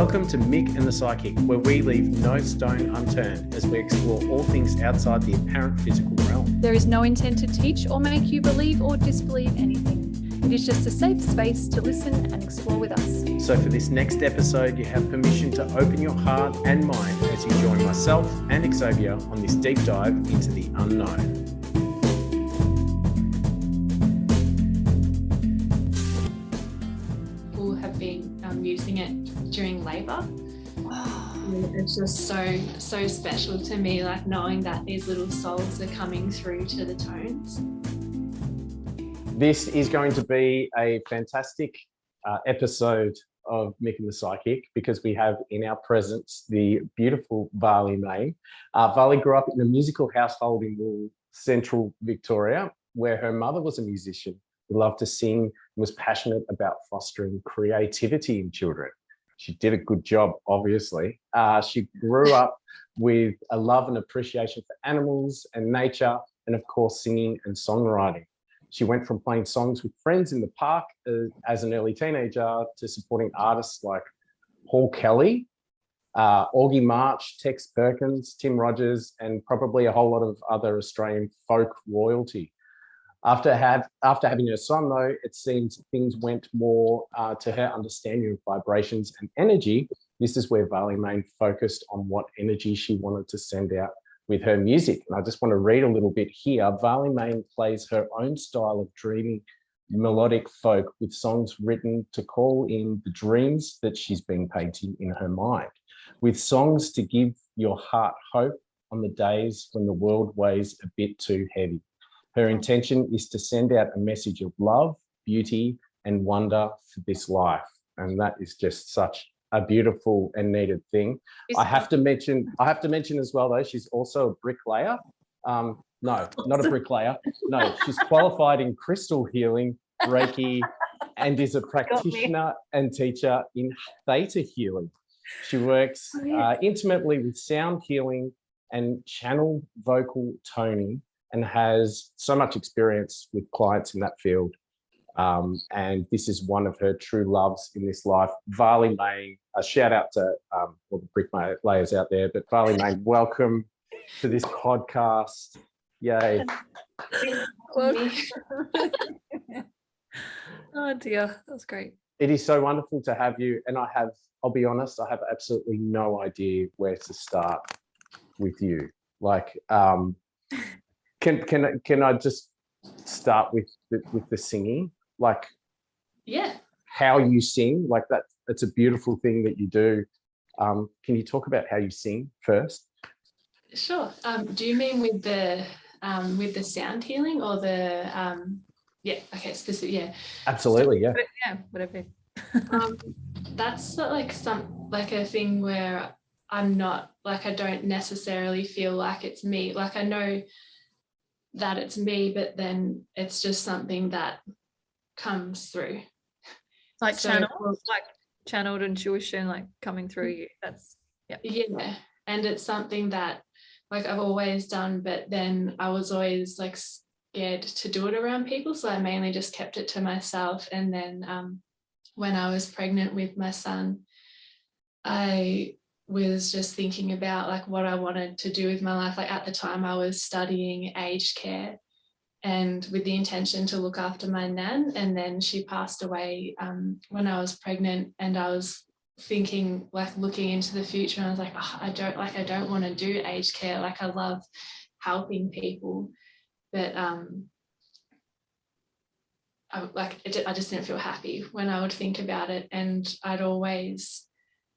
Welcome to Mick and the Psychic, where we leave no stone unturned as we explore all things outside the apparent physical realm. There is no intent to teach or make you believe or disbelieve anything. It is just a safe space to listen and explore with us. So for this next episode, you have permission to open your heart and mind as you join myself and Xavier on this deep dive into the unknown. People have been using it during labour. It's just so special to me, like knowing that these little souls are coming through to the tones. This is going to be a fantastic episode of Mick and the Psychic because we have in our presence the beautiful Valli Maine. Valli grew up in a musical household in central Victoria where her mother was a musician who loved to sing and was passionate about fostering creativity in children. She did a good job, obviously. She grew up with a love and appreciation for animals and nature and, of course, singing and songwriting. She went from playing songs with friends in the park as an early teenager to supporting artists like Paul Kelly, Augie March, Tex Perkins, Tim Rogers, and probably a whole lot of other Australian folk royalty. After having her son, though, it seems things went more to her understanding of vibrations and energy. This is where Valli Maine focused on what energy she wanted to send out with her music. And I just want to read a little bit here. Valli Maine plays her own style of dreamy, melodic folk with songs written to call in the dreams that she's been painting in her mind, with songs to give your heart hope on the days when the world weighs a bit too heavy. Her intention is to send out a message of love, beauty, and wonder for this life. And that is just such a beautiful and needed thing. I have to mention as well, though, she's also a bricklayer. No, not a bricklayer. No, she's qualified in crystal healing, Reiki, and is a practitioner and teacher in Theta healing. She works intimately with sound healing and channel vocal toning, and has so much experience with clients in that field. And this is one of her true loves in this life. Valli Maine, a shout out to all the bricklayers out there, but Valli Maine, welcome to this podcast. Yay. Oh dear, that was great. It is so wonderful to have you. And I'll be honest, I have absolutely no idea where to start with you. Like, Can I just start with the singing? Like, Yeah. How you sing, like that. It's a beautiful thing that you do. Can you talk about how you sing first? Sure. Do you mean with the sound healing or the specific? Yeah. Absolutely, yeah. Yeah, whatever. That's like a thing where I'm not like, I don't necessarily feel like it's me. Like I know that it's me, but then it's just something that comes through. Like channeled intuition, like coming through you. That's yeah. And it's something that like I've always done, but then I was always like scared to do it around people, so I mainly just kept it to myself. And then when I was pregnant with my son, I was just thinking about like what I wanted to do with my life. Like at the time I was studying aged care and with the intention to look after my nan, and then she passed away when I was pregnant, and I was thinking, like looking into the future, and I was like, I don't want to do aged care. Like I love helping people, but I just didn't feel happy when I would think about it, and I'd always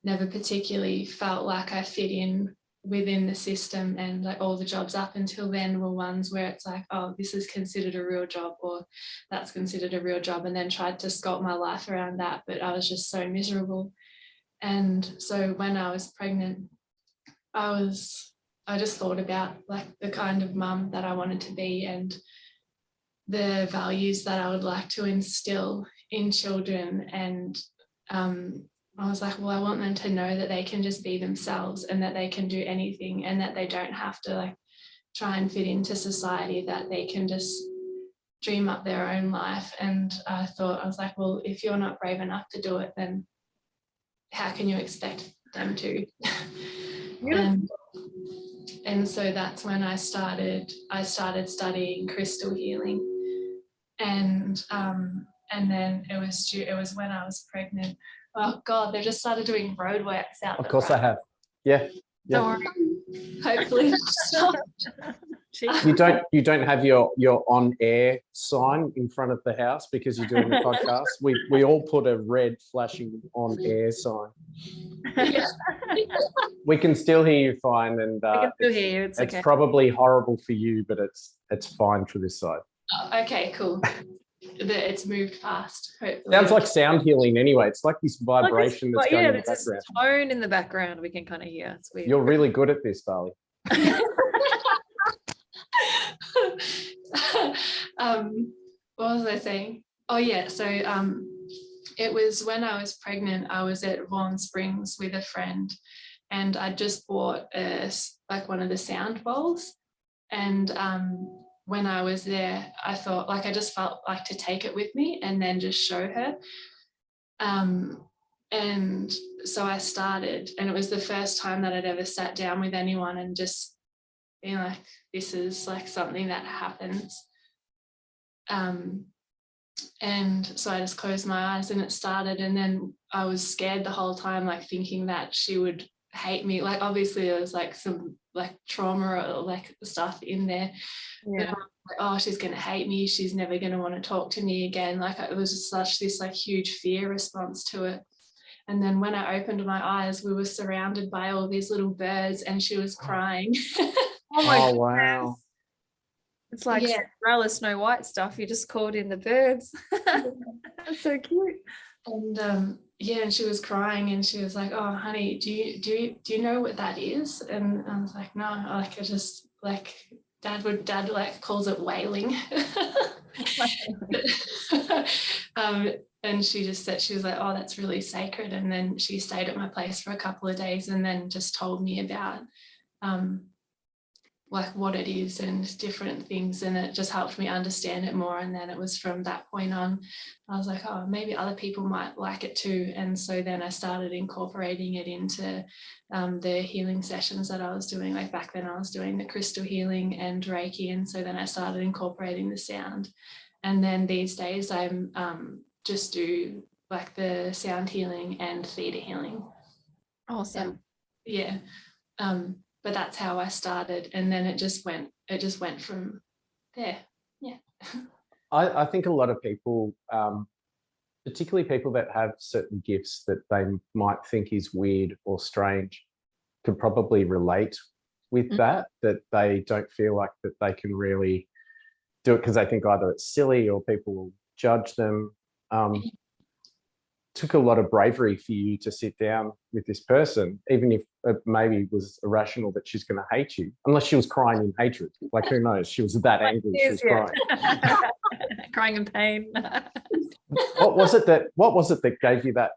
never particularly felt like I fit in within the system, and like all the jobs up until then were ones where it's like, oh, this is considered a real job or that's considered a real job, and then tried to sculpt my life around that, but I was just so miserable. And so when I was pregnant, I just thought about like the kind of mum that I wanted to be and the values that I would like to instill in children, and I was like, well, I want them to know that they can just be themselves and that they can do anything, and that they don't have to like try and fit into society, that they can just dream up their own life. And I was like, well, if you're not brave enough to do it, then how can you expect them to? Yeah. And so that's when I started studying crystal healing, and then it was when I was pregnant. Oh God, they've just started doing roadworks out. Of course I have. Yeah. Don't worry. Hopefully stop. You don't have your on air sign in front of the house because you're doing the podcast. We all put a red flashing on air sign. We can still hear you fine, and I can still hear you. It's okay. probably horrible for you, but it's fine for this side. Okay, cool. It's moved fast. Hopefully. Sounds like sound healing anyway. It's like this vibration that's going in the there's background. this tone in the background we can kind of hear. It's weird. You're really good at this, Valli. What was I saying? Oh yeah, so it was when I was pregnant. I was at Vaughan Springs with a friend, and I just bought like one of the sound bowls, and when I was there, I thought, like, I just felt like to take it with me and then just show her. And so I started, and it was the first time that I'd ever sat down with anyone and just being like, this is like something that happens. And so I just closed my eyes and it started, and then I was scared the whole time, like thinking that she would hate me. Like obviously there was like some like trauma or like stuff in there. Yeah. Like, oh, she's going to hate me. She's never going to want to talk to me again. Like it was just such this like huge fear response to it. And then when I opened my eyes, we were surrounded by all these little birds, and she was crying. Oh my goodness. Wow. It's like Cinderella, Snow White stuff. You just called in the birds. That's so cute. And and she was crying, and she was like, "Oh, honey, do you know what that is?" And I was like, "No, like I just like dad like calls it wailing." And she just said, she was like, "Oh, that's really sacred." And then she stayed at my place for a couple of days and then just told me about like what it is and different things, and it just helped me understand it more. And then it was from that point on, I was like, oh, maybe other people might like it too. And so then I started incorporating it into the healing sessions that I was doing. Like back then I was doing the crystal healing and Reiki, and so then I started incorporating the sound. And then these days I'm just do like the sound healing and theta healing. Awesome. Yeah. But that's how I started, and then it just went from there. Yeah. I think a lot of people, particularly people that have certain gifts that they might think is weird or strange, could probably relate with that they don't feel like that they can really do it because they think either it's silly or people will judge them. Took a lot of bravery for you to sit down with this person, even if it maybe was irrational that she's going to hate you, unless she was crying in hatred. Like, who knows? She was that angry. She was crying. Crying in pain. What was it that gave you that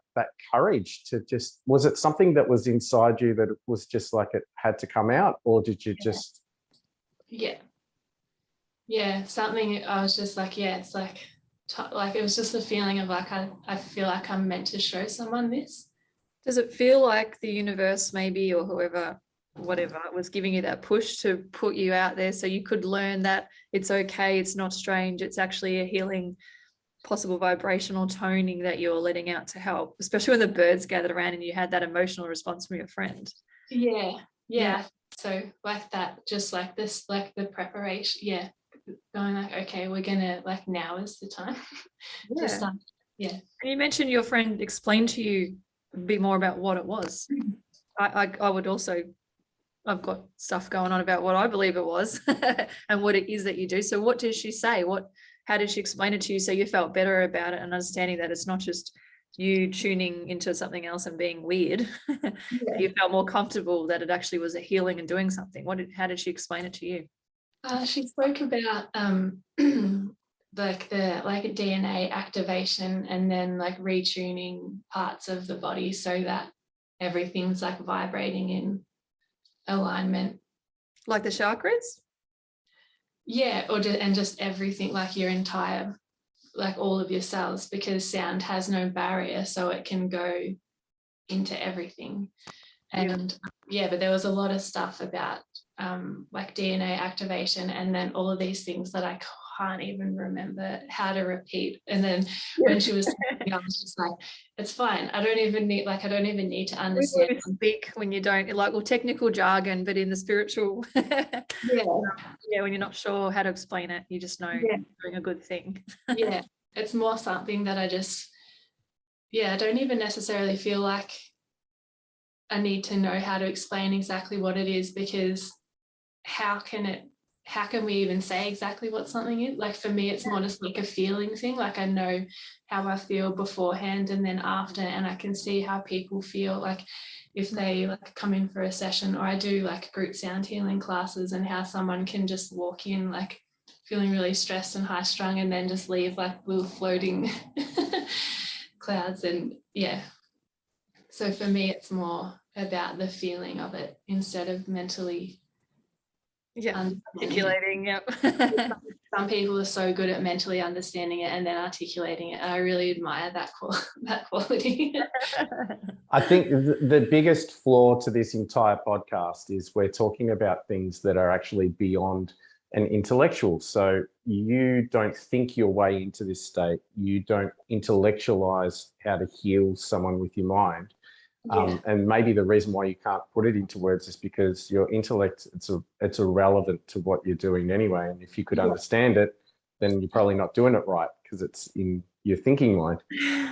courage to just, was it something that was inside you that it was just like it had to come out, or did you just? Yeah, something. I was just like, it's like it was just a feeling of like I feel like I'm meant to show someone this. Does it feel like the universe maybe, or whoever, whatever, was giving you that push to put you out there so you could learn that it's okay, it's not strange, it's actually a healing, possible vibrational toning that you're letting out to help, especially when the birds gathered around and you had that emotional response from your friend? Yeah. So like that, just like this, like the preparation, going like, okay, we're gonna, like, now is the time. And you mentioned your friend explained to you a bit more about what it was. I would also, I've got stuff going on about what I believe it was and what it is that you do. So what did she say? How did she explain it to you so you felt better about it and understanding that it's not just you tuning into something else and being weird? You felt more comfortable that it actually was a healing and doing something. How did she explain it to you? She spoke about like the DNA activation, and then like retuning parts of the body so that everything's like vibrating in alignment, like the chakras. And just everything, like your entire, like all of your cells, because sound has no barrier, so it can go into everything. And but there was a lot of stuff about like DNA activation, and then all of these things that I can't even remember how to repeat. And then when she was talking, I was just like, it's fine. I don't even need to understand. We speak when you don't like, well, technical jargon, but in the spiritual, when you're not sure how to explain it, you just know you're doing a good thing. It's more something that I just, I don't even necessarily feel like I need to know how to explain exactly what it is, because how can we even say exactly what something is? Like for me, it's more just like a feeling thing. Like I know how I feel beforehand and then after, and I can see how people feel, like if they like come in for a session, or I do like group sound healing classes, and how someone can just walk in like feeling really stressed and high strung and then just leave like little floating clouds. And so for me, it's more about the feeling of it instead of mentally articulating. Some people are so good at mentally understanding it and then articulating it, and I really admire that quality. I think the biggest flaw to this entire podcast is we're talking about things that are actually beyond an intellectual. So you don't think your way into this state. You don't intellectualize how to heal someone with your mind. And maybe the reason why you can't put it into words is because your intellect, it's irrelevant to what you're doing anyway. And if you could understand it, then you're probably not doing it right, because it's in your thinking mind.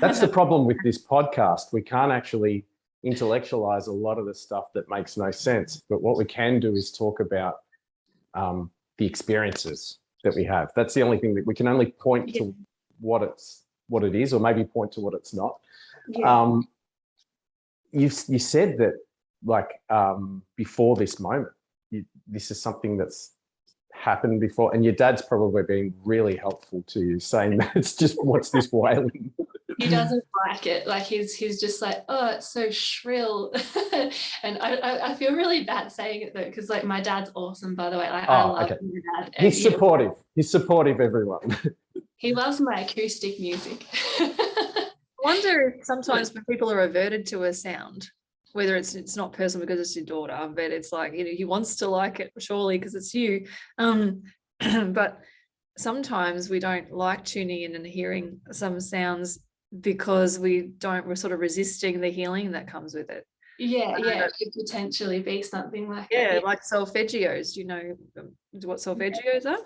That's the problem with this podcast. We can't actually intellectualize a lot of the stuff that makes no sense. But what we can do is talk about the experiences that we have. That's the only thing that we can only point to what it is, or maybe point to what it's not. You said that like before this moment, this is something that's happened before, and your dad's probably been really helpful to you, saying that it's just, what's this wailing? He doesn't like it. Like he's just like, oh, it's so shrill. And I feel really bad saying it though, because like my dad's awesome, by the way. Like I love my dad. He's supportive. He's supportive, everyone. He loves my acoustic music. I wonder if sometimes when people are averted to a sound, whether it's not personal because it's your daughter, but it's like, he wants to like it surely because it's you. But sometimes we don't like tuning in and hearing some sounds because we're sort of resisting the healing that comes with it. It could potentially be something like that. Yeah, like solfeggios. Do you know what solfeggios are?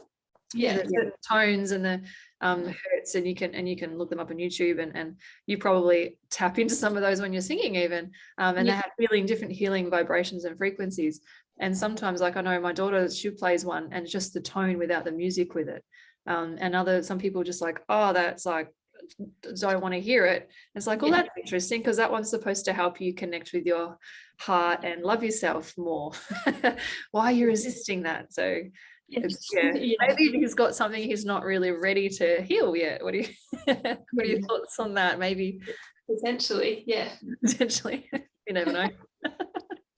The tones and the hertz, and you can look them up on YouTube, and you probably tap into some of those when you're singing even, and they have different healing vibrations and frequencies. And sometimes, like I know my daughter, she plays one and just the tone without the music with it, and some people just like, oh, that's like, don't want to hear it. It's like, well, that's interesting, because that one's supposed to help you connect with your heart and love yourself more. Why are you resisting that? So maybe he's got something he's not really ready to heal yet. What are your thoughts on that? Maybe potentially. You never know.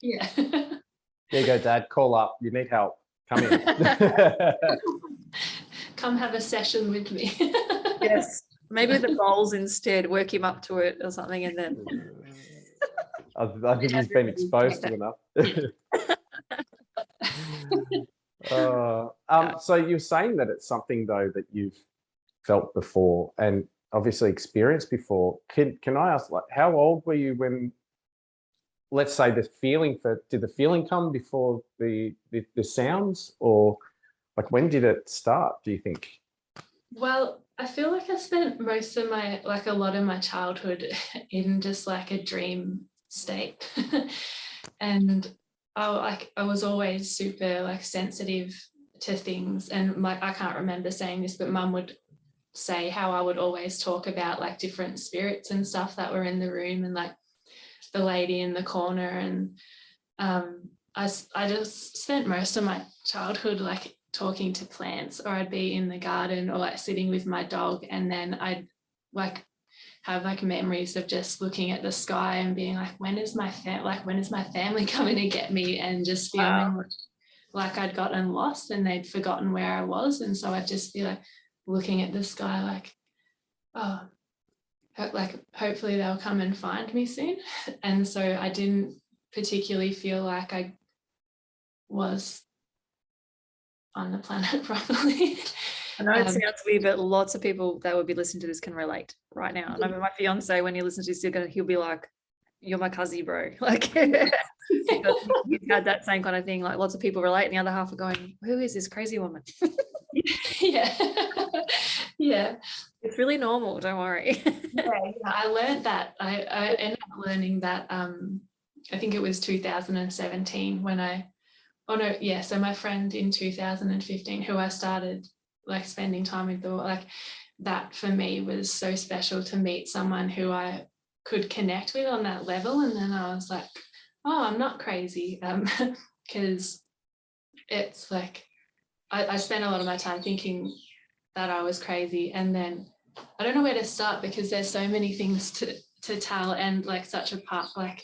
There you go, Dad. Call up. You need help. Come in. Come have a session with me. Yes, maybe the bowls instead. Work him up to it or something, and then I think he's been exposed to enough. So you're saying that it's something though that you've felt before and obviously experienced before. Can I ask, like, how old were you when, let's say, did the feeling come before the sounds, or like when did it start, do you think? Well, I feel like I spent most of a lot of my childhood in just like a dream state. And I was always super like sensitive to things, and I can't remember saying this, but Mum would say how I would always talk about like different spirits and stuff that were in the room, and like the lady in the corner, and I just spent most of my childhood like talking to plants, or I'd be in the garden or like sitting with my dog, and then I'd like have like memories of just looking at the sky and being like, when is my family coming to get me, and just feeling like I'd gotten lost and they'd forgotten where I was. And so I'd just be like looking at the sky like, oh, like hopefully they'll come and find me soon. And so I didn't particularly feel like I was on the planet properly. I know it sounds weird, but lots of people that would be listening to this can relate right now. And I mean, my fiance, when he listens to this, he'll be like, "You're my cousin, bro." Like, he's had that same kind of thing. Like, lots of people relate, and the other half are going, "Who is this crazy woman?" Yeah. Yeah. It's really normal. Don't worry. Yeah, I learned that. I ended up learning that. I think it was 2017 when so my friend in 2015, who I started like spending time with, like that for me was so special to meet someone who I could connect with on that level. And then I was like, oh, I'm not crazy, because it's like I spent a lot of my time thinking that I was crazy, and then I don't know where to start because there's so many things to tell, and like such a part, like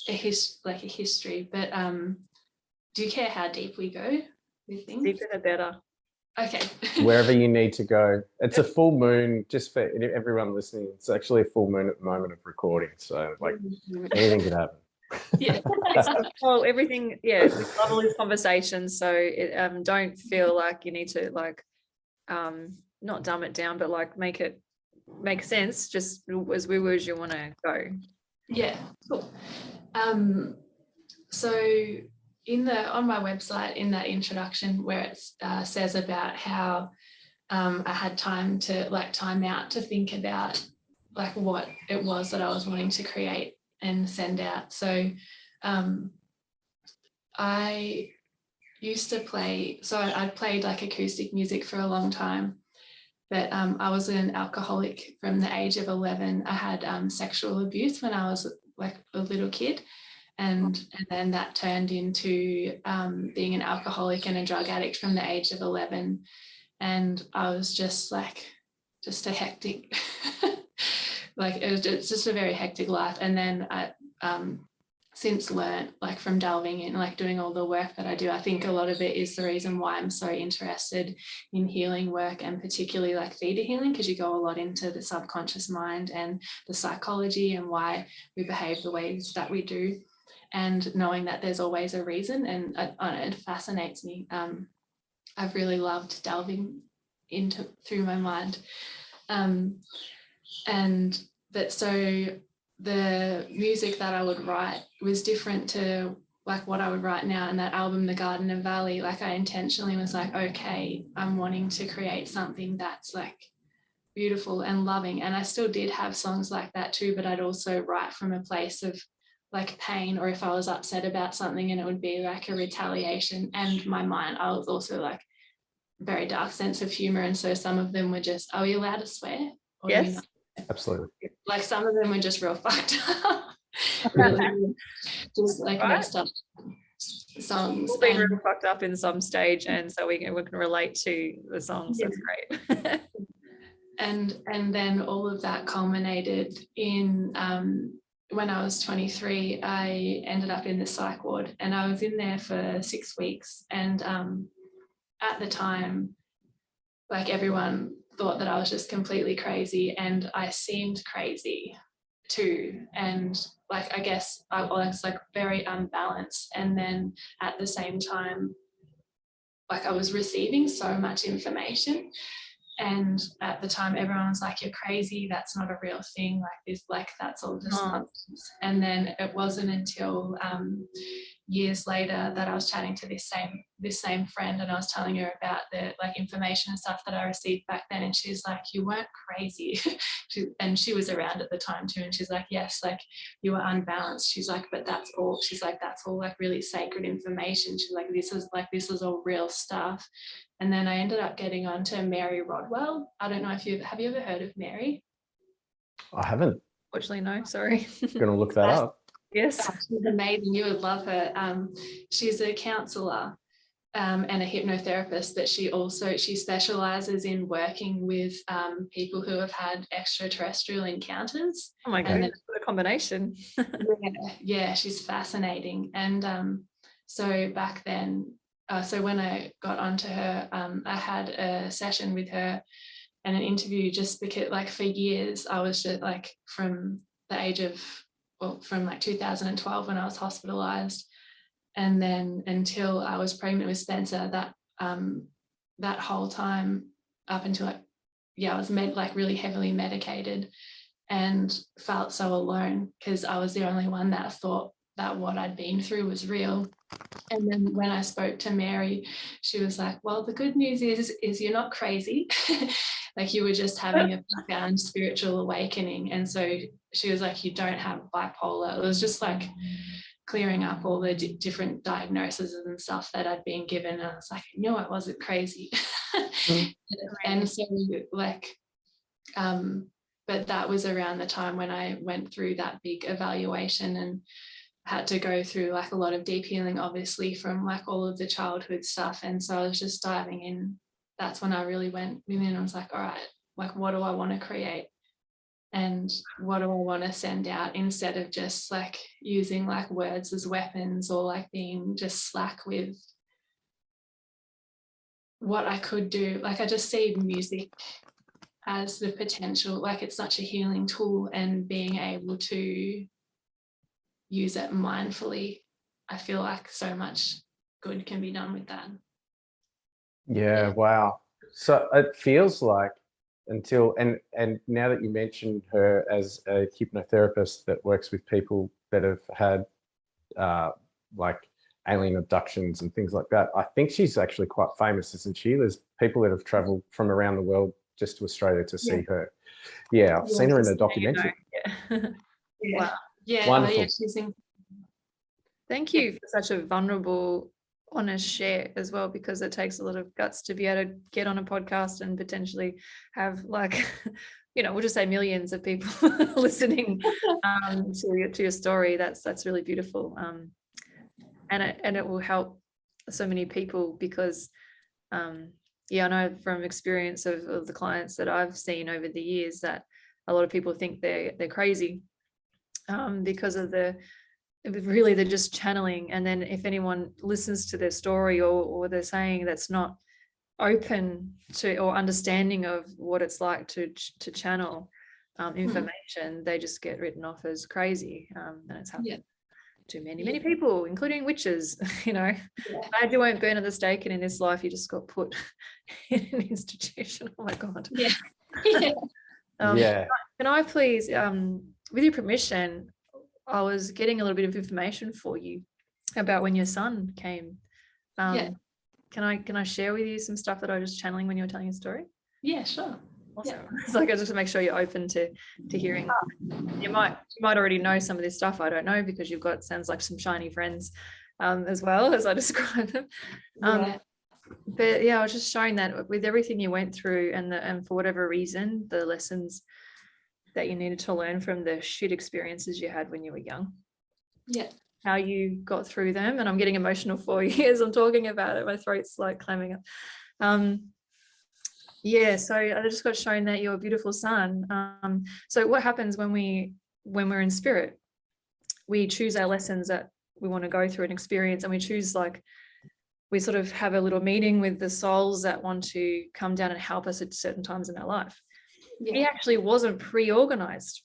a history. But do you care how deep we go with things? Deeper the better. Okay. Wherever you need to go. It's a full moon, just for everyone listening. It's actually a full moon at the moment of recording. So like anything could happen. Yeah. Well, everything, yeah, we love all these conversations. So don't feel like you need to like not dumb it down, but like make it make sense, just as we were as you want to go. Yeah, cool. So on my website, in that introduction where it says about how I had time out to think about like what it was that I was wanting to create and send out. So I used to play, so I played like acoustic music for a long time, but I was an alcoholic from the age of 11. I had sexual abuse when I was like a little kid. And then that turned into being an alcoholic and a drug addict from the age of 11. And I was just a hectic, like it's just a very hectic life. And then I since learned, like from delving in, like doing all the work that I do, I think a lot of it is the reason why I'm so interested in healing work, and particularly like theta healing, because you go a lot into the subconscious mind and the psychology and why we behave the ways that we do. And knowing that there's always a reason, and it fascinates me. I've really loved delving through my mind. But so the music that I would write was different to like what I would write now. And that album, The Garden of Valli, like I intentionally was like, okay, I'm wanting to create something that's like beautiful and loving. And I still did have songs like that too, but I'd also write from a place of like pain, or if I was upset about something and it would be like a retaliation. And my mind, I was also like very dark sense of humor, and so some of them were just, are we allowed to swear? Or yes, absolutely. Like some of them were just real fucked up. Really, just like messed up songs. We've been real fucked up in some stage, and so we can relate to the songs. Yeah. That's great. And then all of that culminated in when I was 23, I ended up in the psych ward, and I was in there for 6 weeks. And at the time, like everyone thought that I was just completely crazy, and I seemed crazy too. And like, I guess I was like very unbalanced. And then at the same time, like I was receiving so much information. And at the time, everyone was like, you're crazy, that's not a real thing, like this, like that's all just nonsense. And then it wasn't until years later that I was chatting to this same friend, and I was telling her about the like information and stuff that I received back then, and she's like, you weren't crazy. And she was around at the time too, and she's like, yes, like you were unbalanced. She's like, but that's all. She's like, that's all like really sacred information. She's like, this is all real stuff. And then I ended up getting onto Mary Rodwell. I don't know if have you ever heard of Mary? I haven't. Fortunately, no, sorry. Gonna look that up. Yes. She's amazing. You would love her. She's a counsellor and a hypnotherapist, but she specializes in working with people who have had extraterrestrial encounters. Oh my God, what a combination. Yeah, she's fascinating. And so back then, so when I got onto her, I had a session with her and an interview, just because like for years I was just like from the age of, well, from like 2012 when I was hospitalized, and then until I was pregnant with Spencer, that whole time up until I was like really heavily medicated, and felt so alone because I was the only one that thought that what I'd been through was real. And then when I spoke to Mary, she was like, well, the good news is you're not crazy. Like you were just having a profound spiritual awakening. And so she was like, you don't have bipolar. It was just like clearing up all the different diagnoses and stuff that I'd been given. And I was like, no, I wasn't crazy. And so like, but that was around the time when I went through that big evaluation and had to go through like a lot of deep healing, obviously, from like all of the childhood stuff. And so I was just diving in. That's when I really went within and I was like, all right, like, what do I want to create? And what do I want to send out, instead of just like using like words as weapons, or like being just slack with what I could do. Like I just see music as the potential, like it's such a healing tool, and being able to use it mindfully, I feel like so much good can be done with that. Yeah, wow. So it feels like until, and now that you mentioned her as a hypnotherapist that works with people that have had like alien abductions and things like that, I think she's actually quite famous, isn't she? There's people that have traveled from around the world just to Australia to see her. Yeah, I've seen her in a documentary. Wow. Wonderful. Thank you for such a vulnerable, honest share as well, because it takes a lot of guts to be able to get on a podcast and potentially have like, we'll just say millions of people listening to your story. That's really beautiful. And it will help so many people, because I know from experience of the clients that I've seen over the years that a lot of people think they're crazy because of they're just channeling. And then if anyone listens to their story or they're saying that's not open to or understanding of what it's like to channel information, they just get written off as crazy. And it's happened to many people, including witches. Glad you weren't burned at the stake, and in this life you just got put in an institution. Oh my God. Can I please, with your permission, I was getting a little bit of information for you about when your son came. Can I share with you some stuff that I was channeling when you were telling your story? Yeah, sure. Awesome. It's like, just to make sure you're open to hearing. You might already know some of this stuff. I don't know, because you've got, sounds like some shiny friends as well, as I describe them. But I was just showing that with everything you went through, and for whatever reason, the lessons that you needed to learn from the shit experiences you had when you were young. How you got through them. And I'm getting emotional for you as I'm talking about it. My throat's like clamming up. So I just got shown that you're a beautiful son. So what happens when we're in spirit? We choose our lessons that we want to go through and experience, and we choose, like, we sort of have a little meeting with the souls that want to come down and help us at certain times in our life. He actually wasn't pre-organized.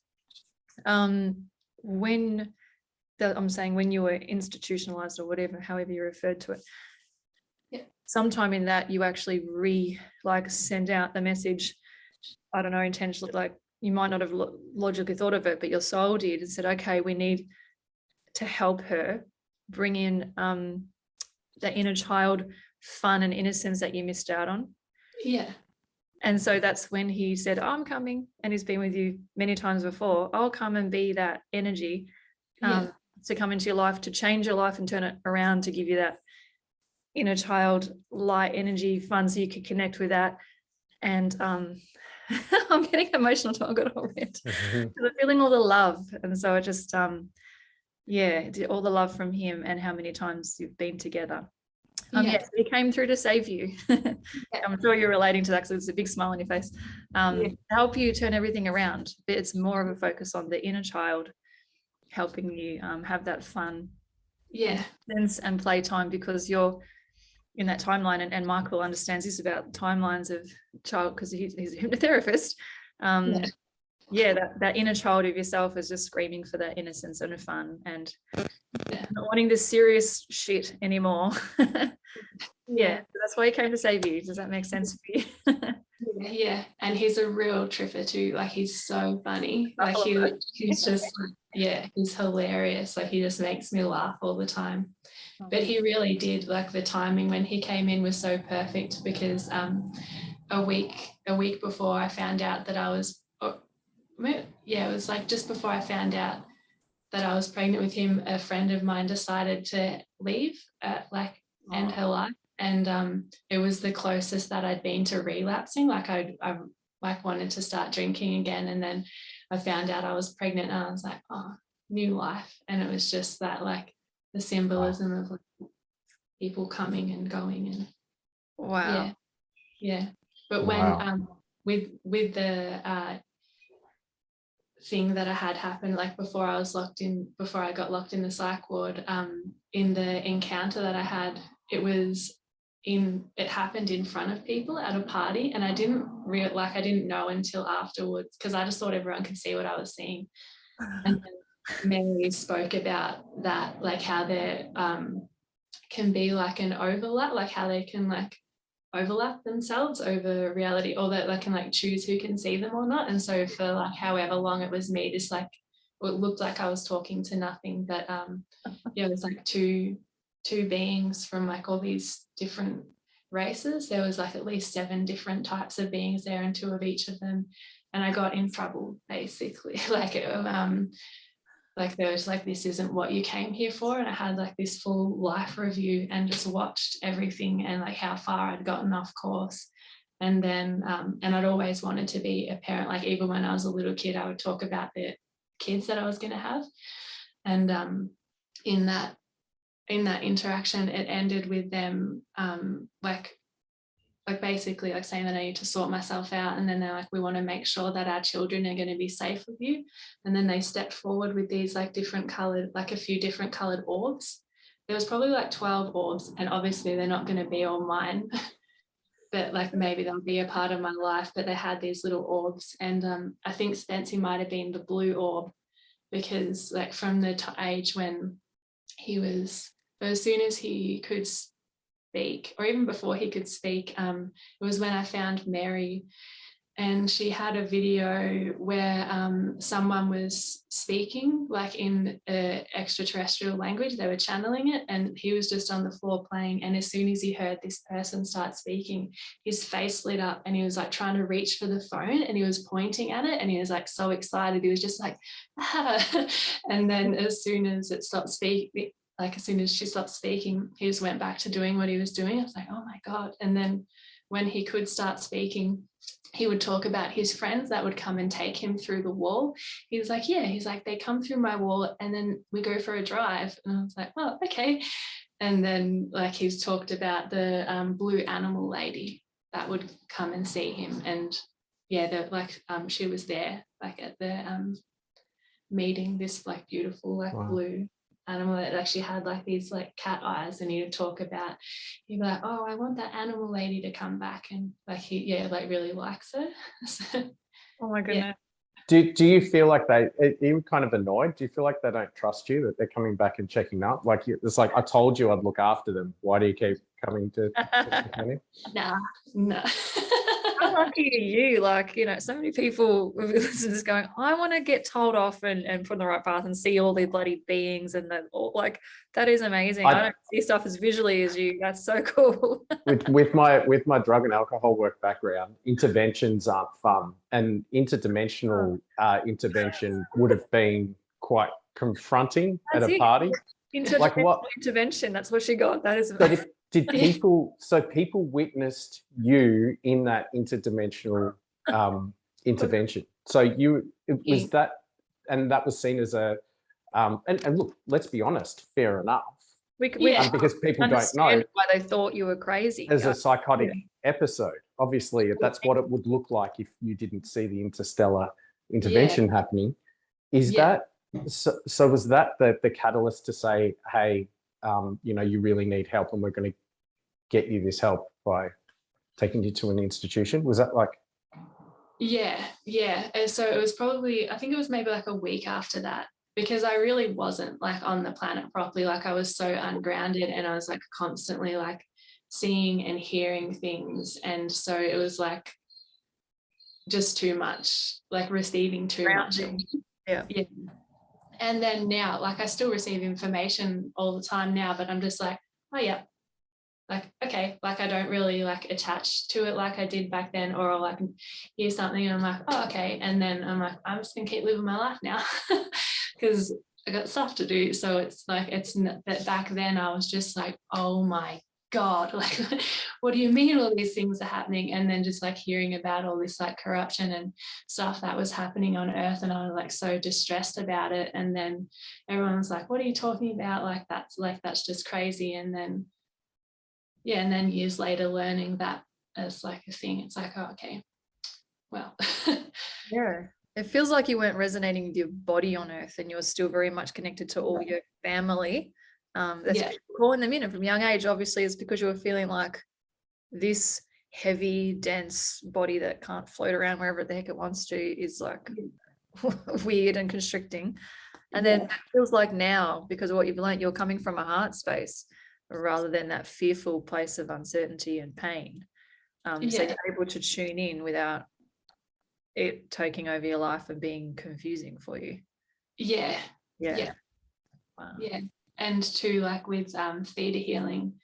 I'm saying when you were institutionalized, or whatever, however you referred to it. Sometime in that you actually send out the message, I don't know, intentionally, like you might not have logically thought of it, but your soul did, and said, okay, we need to help her bring in the inner child fun and innocence that you missed out on. And so that's when he said, I'm coming, and he's been with you many times before. I'll come and be that energy to come into your life, to change your life and turn it around, to give you that inner child light energy fun, so you could connect with that. And I'm getting emotional, so I've got all red. I'm feeling all the love. And so I just all the love from him, and how many times you've been together. Yes, he came through to save you. I'm sure you're relating to that, because it's a big smile on your face. To help you turn everything around. But it's more of a focus on the inner child, helping you have that fun and playtime, because in that timeline, and Michael understands this about timelines of child because he's a hypnotherapist. That inner child of yourself is just screaming for that innocence and fun and not wanting this serious shit anymore. That's why he came to save you. Does that make sense for you? Yeah, and he's a real tripper too. Like, he's so funny. Like, he's just he's hilarious. Like, he just makes me laugh all the time. But he really did, like, the timing when he came in was so perfect, because a week before I found out that I was it was like just before I found out that I was pregnant with him, a friend of mine decided to leave end her life. And it was the closest that I'd been to relapsing. Like, I wanted to start drinking again, and then I found out I was pregnant, and I was like, oh, new life. And it was just that, like, the symbolism of, like, people coming and going. And but when with the thing that I had happened, like, before I got locked in the psych ward, in the encounter that I had, it happened in front of people at a party, and I didn't know until afterwards, because I just thought everyone could see what I was seeing. And then Mary spoke about that, like, how there can be like an overlap, like how they can like overlap themselves over reality, or that they can like choose who can see them or not. And so for like however long it was me, this like, it looked like I was talking to nothing, but it was like two beings from like all these different races. There was like at least 7 different types of beings there, and 2 of each of them. And I got in trouble, basically. Like there was like, this isn't what you came here for. And I had like this full life review and just watched everything and like how far I'd gotten off course. And then and I'd always wanted to be a parent. Like, even when I was a little kid, I would talk about the kids that I was going to have. And in that interaction, it ended with them like basically like saying that I need to sort myself out. And then they're like, we want to make sure that our children are going to be safe with you. And then they stepped forward with these like different colored, like a few different colored orbs. There was probably like 12 orbs, and obviously they're not going to be all mine, but like maybe they'll be a part of my life. But they had these little orbs, and I think Spencer might have been the blue orb, because like from the age when he was, as soon as he could speak, or even before he could speak, it was when I found Mary, and she had a video where someone was speaking like in an extraterrestrial language. They were channeling it, and he was just on the floor playing. And as soon as he heard this person start speaking, his face lit up, and he was like trying to reach for the phone, and he was pointing at it, and he was like so excited. He was just like, ah. And then as soon as it stopped speaking, like as soon as she stopped speaking, he just went back to doing what he was doing. I was like, oh my God. And then when he could start speaking, he would talk about his friends that would come and take him through the wall. He was like, he's like, they come through my wall and then we go for a drive. And I was like, oh, okay. And then like he's talked about the blue animal lady that would come and see him. And she was there like at the meeting, this like beautiful like blue animal that actually had like these like cat eyes, and he'd talk about, he'd be like, oh, I want that animal lady to come back, and like he like really likes her. So, oh my goodness. Do you feel like you're kind of annoyed? Do you feel like they don't trust you, that they're coming back and checking up? Like, it's like, I told you I'd look after them. Why do you keep coming to me? No. How lucky are you? Like, so many people with listeners going, I want to get told off and put on the right path and see all the bloody beings, and like that is amazing. I don't see stuff as visually as you. That's so cool. with my drug and alcohol work background, interventions aren't fun, and interdimensional intervention would have been quite confronting at a party. Like what intervention? That's what she got. That is. Did people witnessed you in that interdimensional intervention? So was that, and that was seen as a and look, let's be honest, fair enough. Because people don't know why they thought you were crazy. As a psychotic episode, obviously, that's what it would look like if you didn't see the interstellar intervention happening. Is that so? Was that the catalyst to say, hey, you really need help, and we're going to get you this help by taking you to an institution? Was that like? Yeah. And so it was probably, I think it was maybe like a week after that, because I really wasn't like on the planet properly. Like I was so ungrounded, and I was like constantly like seeing and hearing things. And so it was like just too much, like receiving too much. Yeah. And then now, like I still receive information all the time now, but I'm just like, oh yeah, like, okay, like I don't really like attach to it like I did back then, or I'll like hear something and I'm like, oh, okay. And then I'm like, I'm just gonna keep living my life now because I got stuff to do. So it's like, it's that back then I was just like, oh my God, like, what do you mean all these things are happening? And then just like hearing about all this like corruption and stuff that was happening on earth, and I was like so distressed about it. And then everyone was like, what are you talking about? Like that's just crazy. And then and then years later learning that as like a thing, it's like, oh, okay, well. Yeah, it feels like you weren't resonating with your body on earth, and you're still very much connected to all your family. That's calling them in, and from a young age, obviously, it's because you were feeling like this heavy, dense body that can't float around wherever the heck it wants to is like weird and constricting. And then it feels like now, because of what you've learned, you're coming from a heart space rather than that fearful place of uncertainty and pain. So you're able to tune in without it taking over your life and being confusing for you. Yeah. Wow. Yeah. And too, like with theta healing,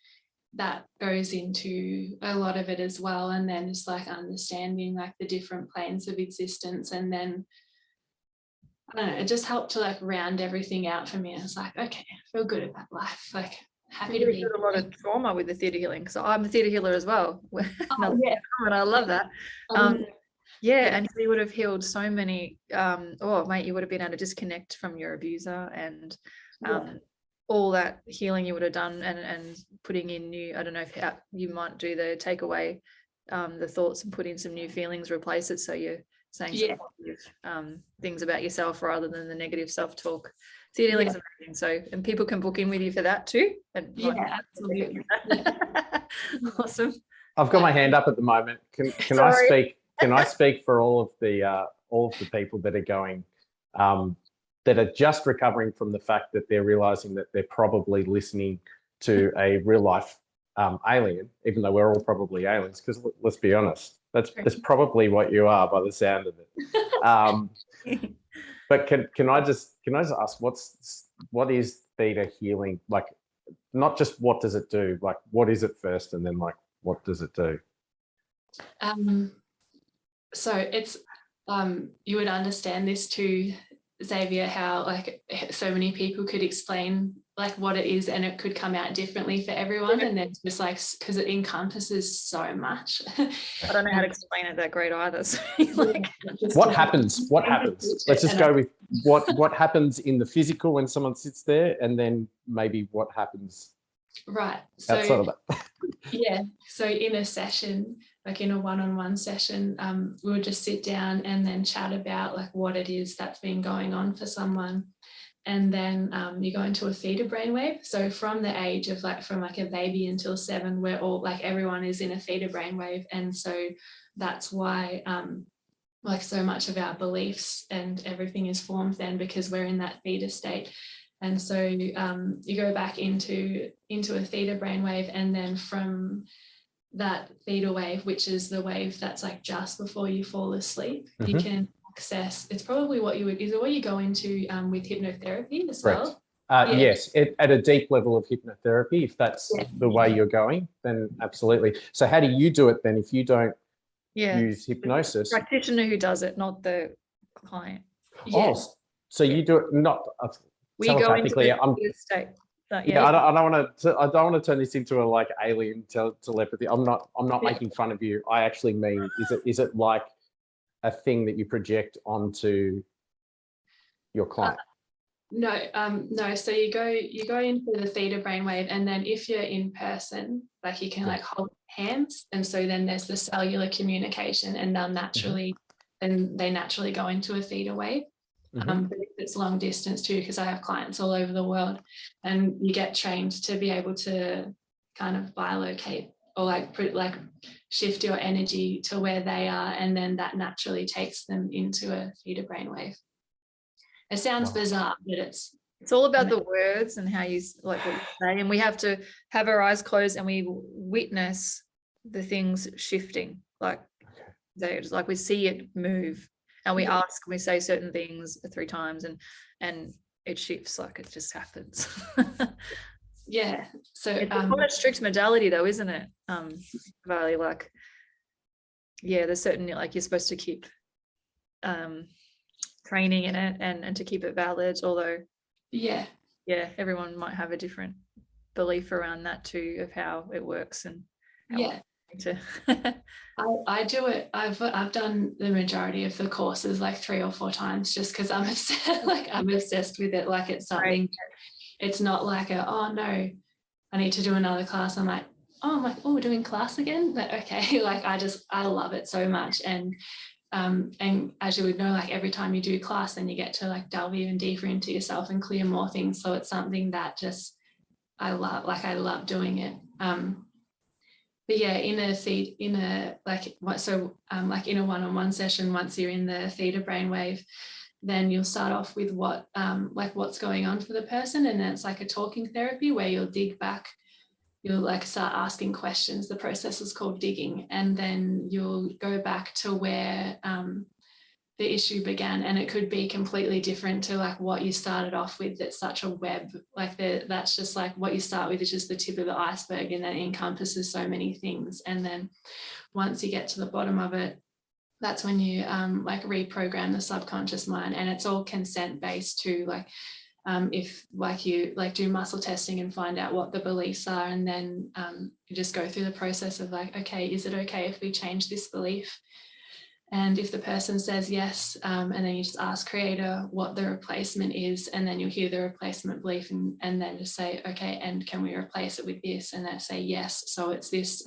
that goes into a lot of it as well. And then it's like understanding like the different planes of existence. And then I don't know, it just helped to like round everything out for me. I was like, okay, I feel good about life. Like happy to be. A lot of trauma with the theta healing. So I'm a theta healer as well. And I love that. And you would have healed so many. Mate, you would have been able to disconnect from your abuser, and all that healing you would have done, and putting in new. I don't know if you might do the take away the thoughts and put in some new feelings, replace it, so you're saying some positive things about yourself rather than the negative self-talk. Theta healing is amazing. So, and people can book in with you for that too. And absolutely. Awesome. I've got my hand up at the moment. Can I speak? Can I speak for all of the people that are going, that are just recovering from the fact that they're realizing that they're probably listening to a real life alien, even though we're all probably aliens, because let's be honest, that's probably what you are by the sound of it. But can I just ask, what is theta healing? Like, not just what does it do, like what is it first, and then like what does it do? So it's you would understand this too, Xavier, how like so many people could explain like what it is, and it could come out differently for everyone. And then just like, because it encompasses so much. I don't know how to explain it that great either. So what happens? Let's just go with what happens in the physical when someone sits there, and then maybe what happens outside of that. So in a session, like in a one-on-one session, we would just sit down and then chat about like what it is that's been going on for someone. And then you go into a theta brainwave. So from the age of like, from like a baby until 7, we're all like, everyone is in a theta brainwave. And so that's why like so much of our beliefs and everything is formed then, because we're in that theta state. And so you go back into a theta brainwave, and then from that theta wave, which is the wave that's like just before you fall asleep, you can access, it's probably what you go into with hypnotherapy as well. Yes, at a deep level of hypnotherapy, if that's the way you're going, then absolutely. So how do you do it then if you don't use hypnosis? The practitioner who does it, not the client. So you do it not we go into the state. I don't want to turn this into a like alien telepathy. I'm not making fun of you. I actually mean, is it like a thing that you project onto your client? No. So you go into the theta brainwave, and then if you're in person, like you can like hold hands, and so then there's the cellular communication, and they'll naturally, then they naturally go into a theta wave. But it's long distance too, because I have clients all over the world, and you get trained to be able to kind of bilocate or like shift your energy to where they are, and then that naturally takes them into a theta brainwave. It sounds bizarre, but it's all about the words and how you like what you say, and we have to have our eyes closed and we witness the things shifting, like it's like we see it move, and we ask, we say certain things 3 times, and it shifts, like it just happens. Yeah, so it's quite a strict modality though, isn't it, Valli? Like, yeah, there's certain, like, you're supposed to keep training in it and to keep it valid, although yeah, everyone might have a different belief around that too, of how it works and how I do it. I've done the majority of the courses like 3 or 4 times, just because I'm obsessed, I'm obsessed with it. Like, it's something, it's not like oh no, I need to do another class. I'm like, oh, we're doing class again? But okay, like I love it so much. And as you would know, like every time you do class, then you get to like delve even deeper into yourself and clear more things. So it's something that just I love doing it. But yeah, in a one-on-one session, once you're in the theta brainwave, then you'll start off with what's going on for the person, and then it's like a talking therapy where you'll dig back. You'll like start asking questions. The process is called digging, and then you'll go back to where the issue began, and it could be completely different to like what you started off with. That's such a web, like that's just like what you start with is just the tip of the iceberg, and then it encompasses so many things. And then once you get to the bottom of it, that's when you like reprogram the subconscious mind, and it's all consent based too. Like if like you like do muscle testing and find out what the beliefs are, and then you just go through the process of like, okay, is it okay if we change this belief? And if the person says yes, and then you just ask Creator what the replacement is, and then you'll hear the replacement belief, and then just say, okay, and can we replace it with this? And they say yes. So it's this,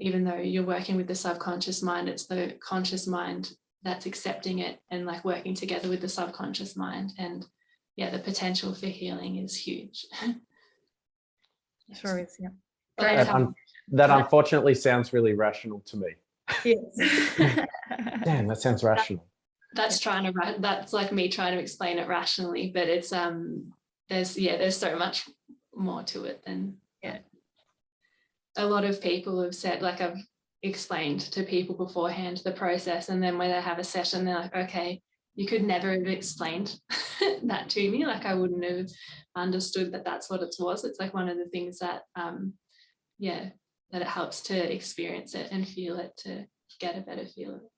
even though you're working with the subconscious mind, it's the conscious mind that's accepting it and like working together with the subconscious mind. And yeah, the potential for healing is huge. Sure is, yeah. That unfortunately sounds really rational to me. Yes. Damn, that sounds rational. That's like me trying to explain it rationally, but it's there's so much more to it than a lot of people have said. Like, I've explained to people beforehand the process, and then when they have a session, they're like, okay, you could never have explained that to me. Like, I wouldn't have understood that that's what it was. It's like one of the things that that it helps to experience it and feel it to get a better feel of it.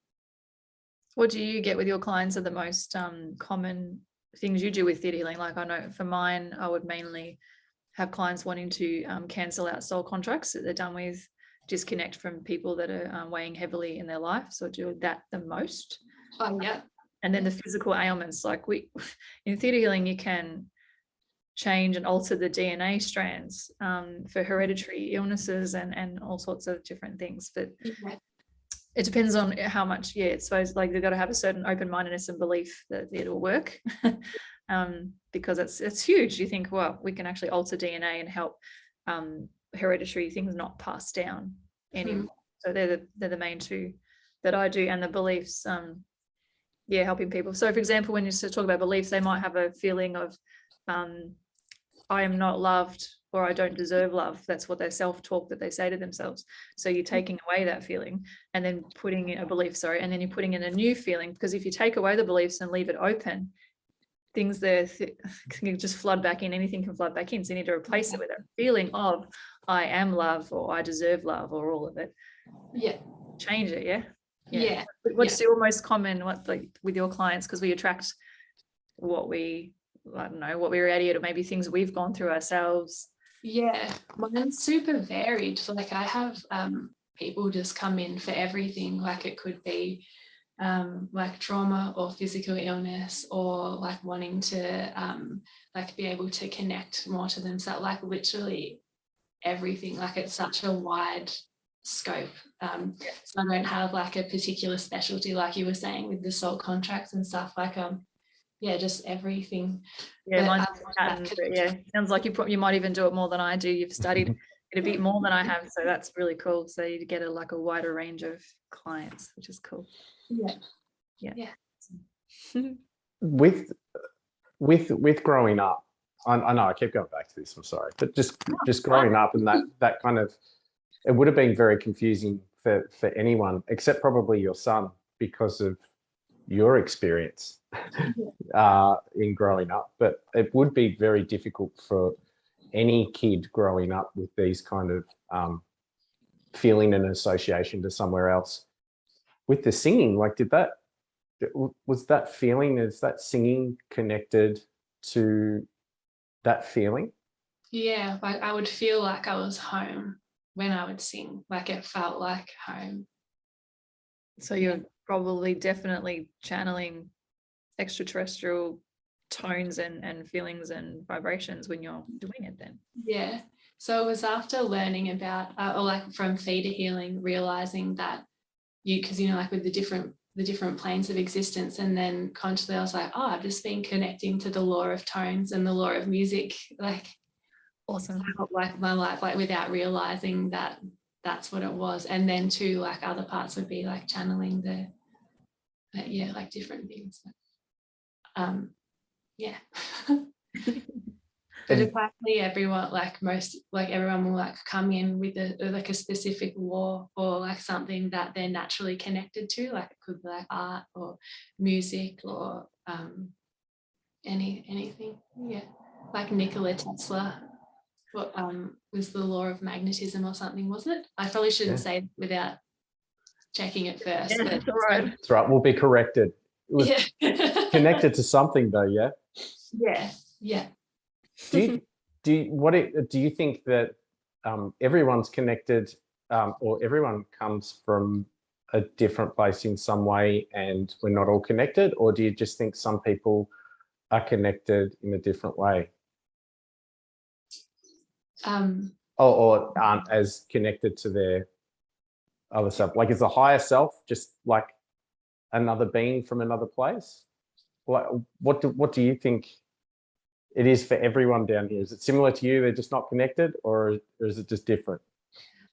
What do you get with your clients are the most common things you do with theta healing? Like, I know for mine, I would mainly have clients wanting to cancel out soul contracts that they're done with, disconnect from people that are weighing heavily in their life. So I do that the most. Oh, yeah. And then the physical ailments, like in theta healing, you can change and alter the DNA strands for hereditary illnesses and all sorts of different things. But it depends on how much, it's supposed, like, they've got to have a certain open-mindedness and belief that it'll work. Because it's huge. You think, well, we can actually alter DNA and help hereditary things not pass down anymore. So they're the main two that I do, and the beliefs, helping people. So for example, when you talk about beliefs, they might have a feeling of I am not loved, or I don't deserve love. That's what their self-talk that they say to themselves. So you're taking away that feeling and then putting in a belief, and then you're putting in a new feeling, because if you take away the beliefs and leave it open, things there can just flood back in. Anything can flood back in. So you need to replace it with a feeling of I am love, or I deserve love, or all of it. Yeah. Change it. Yeah. What's your most common, with your clients? Because we attract what we radiate, or maybe things we've gone through ourselves. Yeah, mine's super varied. So like, I have people just come in for everything. Like, it could be like trauma or physical illness, or like wanting to like be able to connect more to themselves, like literally everything. Like, it's such a wide scope. So I don't have like a particular specialty, like you were saying with the soul contracts and stuff. Like just everything. Sounds like you might even do it more than I do. You've studied a bit more than I have, so that's really cool. So you get a wider range of clients, which is cool. Yeah. With growing up, I know I keep going back to this, I'm sorry, but just growing up, and that kind of, it would have been very confusing for anyone except probably your son, because of your experience in growing up. But it would be very difficult for any kid growing up with these kind of feeling and association to somewhere else. With the singing, like, was that feeling, is that singing connected to that feeling? Yeah, like I would feel like I was home when I would sing, like it felt like home. So you're probably definitely channeling extraterrestrial tones and feelings and vibrations when you're doing it then. Yeah. So it was after learning about, or like from Theta healing, realizing that because like with the different planes of existence, and then consciously I was like, oh, I've just been connecting to the law of tones and the law of music, like Awesome. like my life, like without realizing that that's what it was. And then too, like other parts would be like channeling the like different things. Yeah. But apparently everyone, everyone will like come in with a specific law or like something that they're naturally connected to, like it could be like art or music or anything. Yeah, like Nikola Tesla, what was the law of magnetism or something, wasn't it? I probably shouldn't say it without checking it first. Yeah, But that's all right. That's right, we'll be corrected. It was connected to something though, yeah? Yeah. Do you think that everyone's connected, or everyone comes from a different place in some way and we're not all connected? Or do you just think some people are connected in a different way? Or aren't as connected to their other self? Like, is the higher self just like another being from another place? Like, what do you think it is for everyone down here? Is it similar to you, they're just not connected, or is it just different?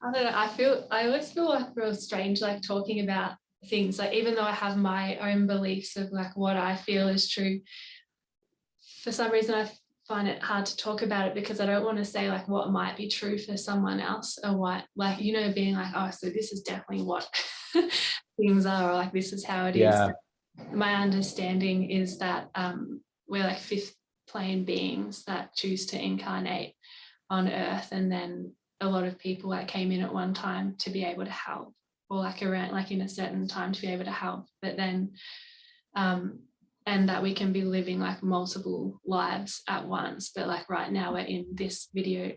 I don't know. I always feel like real strange, like talking about things, like even though I have my own beliefs of like what I feel is true, for some reason I find it hard to talk about it, because I don't want to say like what might be true for someone else, or what, like, being like, oh, so this is definitely what things are, or like this is how it is. My understanding is that we're like fifth plane beings that choose to incarnate on Earth, and then a lot of people like came in at one time to be able to help, or like around like in a certain time to be able to help, but then and that we can be living like multiple lives at once, but like right now we're in this video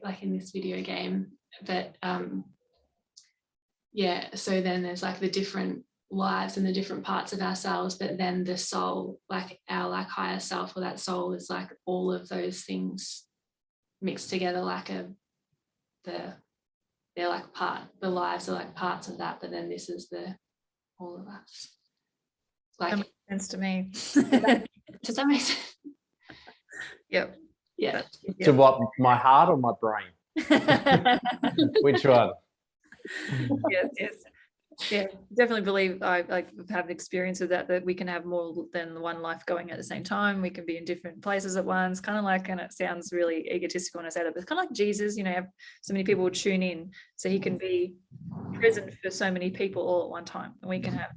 game, but so then there's like the different lives and the different parts of ourselves, but then the soul, like our like higher self, or that soul, is like all of those things mixed together, like they're like the lives are like parts of that, but then this is all of us. Like, that makes sense to me. Does that make sense? Yep. Yeah. To what, my heart or my brain? Which one? Yes. Yeah, definitely believe I have experience of that we can have more than one life going at the same time. We can be in different places at once, kind of like, and it sounds really egotistical when I say that, but it's kind of like Jesus, have so many people tune in, so he can be present for so many people all at one time, and we can have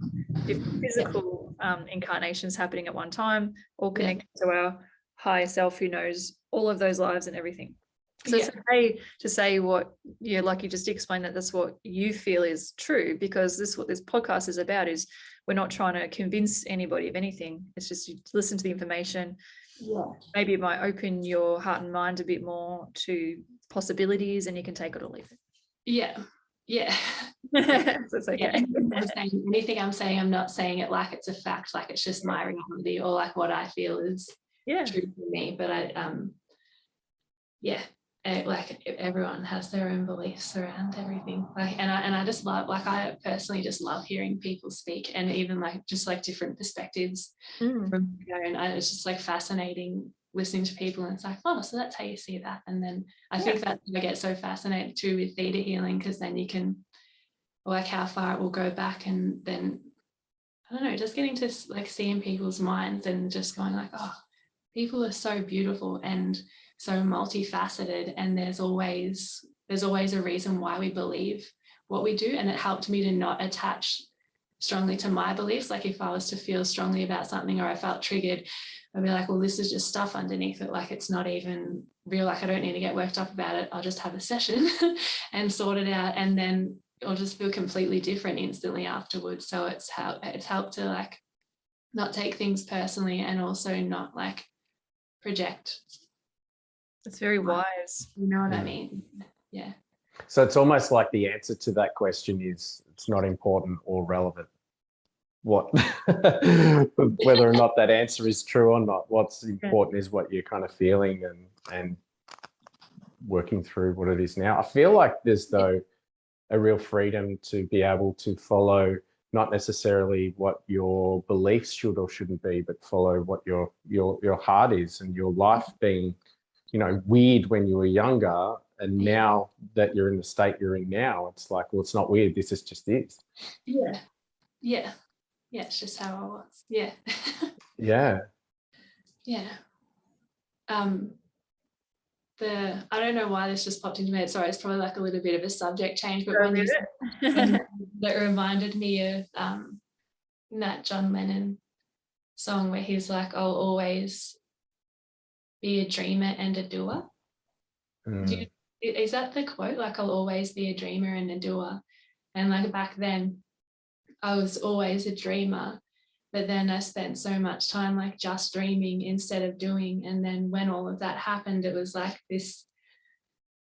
different physical incarnations happening at one time, all connected to our higher self who knows all of those lives and everything. So it's okay to say what, like you just explained, that's what you feel is true, because this is what this podcast is about. Is we're not trying to convince anybody of anything. It's just you listen to the information. Maybe it might open your heart and mind a bit more to possibilities, and you can take it or leave it. So it's okay. Anything I'm saying, I'm not saying it like it's a fact, like it's just my reality, or like what I feel is true for me. But like everyone has their own beliefs around everything, like, and I just love, like, I personally just love hearing people speak, and even like just like different perspectives from, and it's just like fascinating listening to people and it's like, oh, so that's how you see that. And then I think that I get so fascinated too with theta healing, because then you can work how far it will go back, and then I don't know, just getting to like seeing people's minds and just going like, oh, people are so beautiful and so multifaceted, and there's always a reason why we believe what we do. And it helped me to not attach strongly to my beliefs. Like if I was to feel strongly about something or I felt triggered, I'd be like, well, this is just stuff underneath it. Like it's not even real. Like I don't need to get worked up about it. I'll just have a session and sort it out. And then it'll just feel completely different instantly afterwards. So it's helped to like not take things personally, and also not like project. It's very wise. You know what I mean? Yeah. So it's almost like the answer to that question is it's not important or relevant what whether or not that answer is true or not. What's important is what you're kind of feeling and working through what it is now. I feel like there's though a real freedom to be able to follow not necessarily what your beliefs should or shouldn't be, but follow what your heart is, and your life being, you know, weird when you were younger, and now that you're in the state you're in now, it's like, well, it's not weird, this is just it. Yeah, it's just how I was. Yeah. I don't know why this just popped into my head. Sorry, it's probably like a little bit of a subject change, but when you said, that reminded me of that John Lennon song where he's like, I'll always be a dreamer and a doer. Is that the quote? Like, I'll always be a dreamer and a doer. And like back then I was always a dreamer, but then I spent so much time like just dreaming instead of doing. And then when all of that happened, it was like this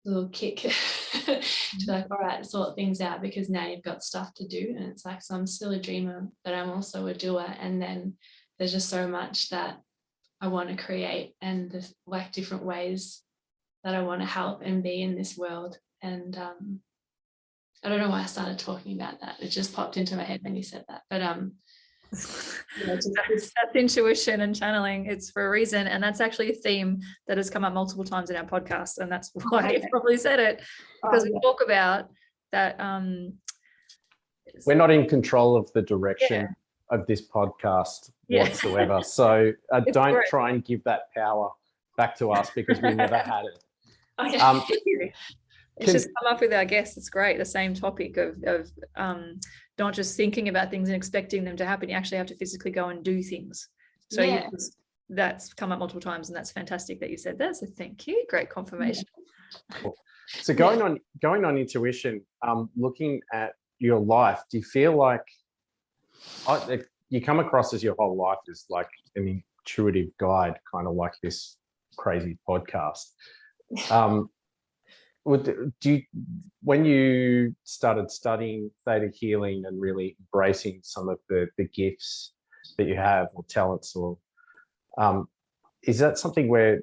little kick to like, all right, sort things out, because now you've got stuff to do. And it's like, so I'm still a dreamer, but I'm also a doer. And then there's just so much that I want to create, and the like different ways that I want to help and be in this world. And I don't know why I started talking about that. It just popped into my head when you said that. But that's intuition and channeling. It's for a reason, and that's actually a theme that has come up multiple times in our podcast, and that's why you probably said it, because we talk about that. We're not in control of the direction of this podcast whatsoever, so don't try and give that power back to us, because we never had it. It's just come up with our guests. It's great. The same topic of not just thinking about things and expecting them to happen. You actually have to physically go and do things. So that's come up multiple times, and that's fantastic that you said that. So thank you. Great confirmation. Cool. So going on intuition, looking at your life, do you feel like you come across as your whole life as like an intuitive guide, kind of like this crazy podcast? When you started studying theta healing and really embracing some of the gifts that you have or talents, or is that something where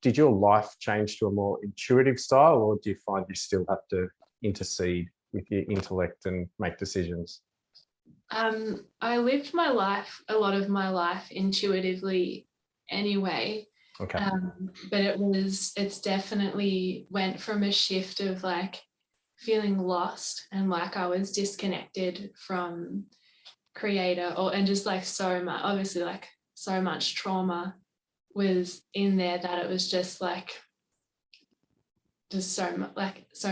did your life change to a more intuitive style, or do you find you still have to intercede with your intellect and make decisions? I lived my life, a lot of my life, intuitively anyway. Okay. But it's definitely went from a shift of like feeling lost and like I was disconnected from creator, and just like so much, obviously like so much trauma was in there that it was just like so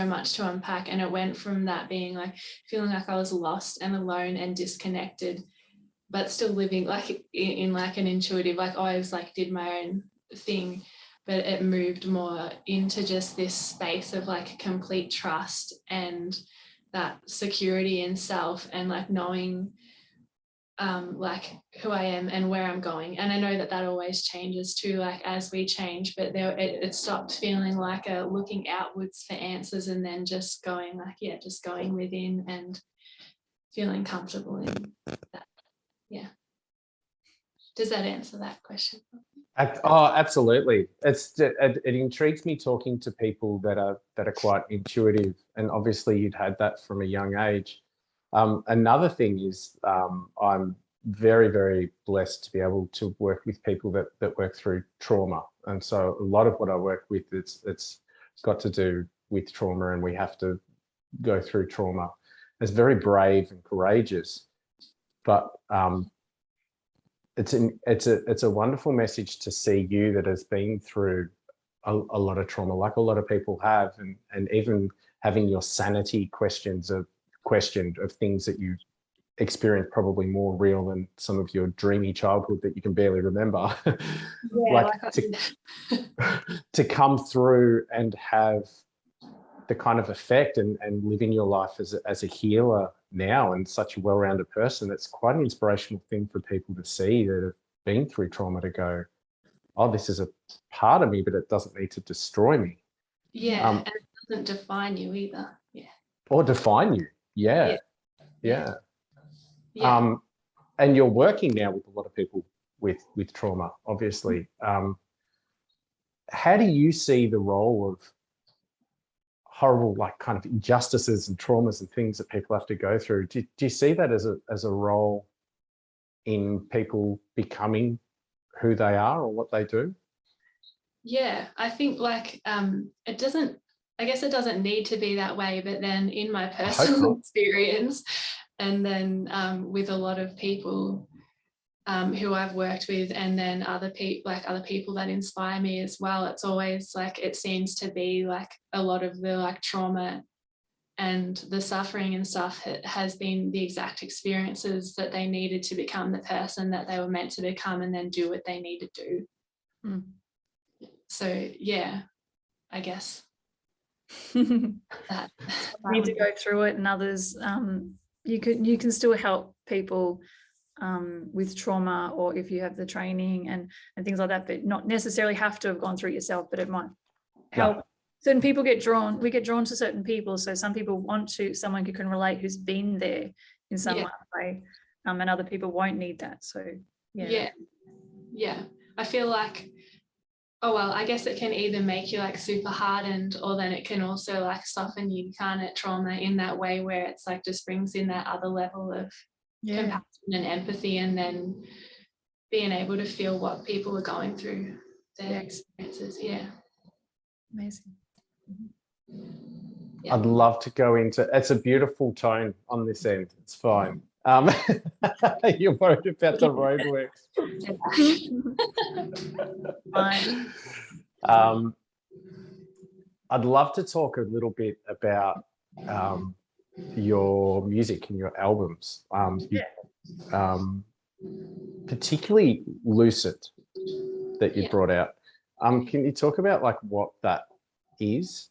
much to unpack. And it went from that being like feeling like I was lost and alone and disconnected, but still living like in like an intuitive, like I always like did my own thing, but it moved more into just this space of like complete trust and that security in self, and like knowing like who I am and where I'm going. And I know that always changes too, like as we change, but it stopped feeling like a looking outwards for answers, and then just going like, just going within and feeling comfortable in that. Does that answer that question? Oh, absolutely. It intrigues me talking to people that are quite intuitive, and obviously you'd had that from a young age. Another thing is I'm very, very blessed to be able to work with people that work through trauma. And so a lot of what I work with, it's got to do with trauma, and we have to go through trauma. It's very brave and courageous, but it's a wonderful message to see you that has been through a lot of trauma, like a lot of people have, and even having your sanity questioned of things that you experience probably more real than some of your dreamy childhood that you can barely remember. Yeah, to come through and have the kind of effect and living your life as a healer now, and such a well-rounded person. It's quite an inspirational thing for people to see that have been through trauma, to go, oh, this is a part of me, but it doesn't need to destroy me. Yeah, and it doesn't define you either. Yeah. Or define you. Yeah. And you're working now with a lot of people with trauma, obviously. How do you see the role of horrible, like, kind of injustices and traumas and things that people have to go through? Do you see that as a role in people becoming who they are or what they do? Yeah, I think like it doesn't need to be that way, but then in my personal experience, and then with a lot of people who I've worked with, and then other people that inspire me as well, it's always like, it seems to be like a lot of the like trauma and the suffering and stuff has been the exact experiences that they needed to become the person that they were meant to become, and then do what they need to do. So yeah, I guess that need to go through it, and others you can still help people with trauma, or if you have the training and things like that, but not necessarily have to have gone through it yourself, but it might help. Certain people we get drawn to certain people, so some people want to someone who can relate, who's been there in some way, and other people won't need that. So yeah I feel like, oh well, I guess it can either make you like super hardened, or then it can also like soften you, can't it, trauma in that way, where it's like just brings in that other level of compassion and empathy, and then being able to feel what people are going through, their experiences. Amazing. I'd love to go into, it's a beautiful tone on this end, it's fine. You're worried about the roadworks. I'd love to talk a little bit about your music and your albums, particularly Lucent that you brought out. Can you talk about like what that is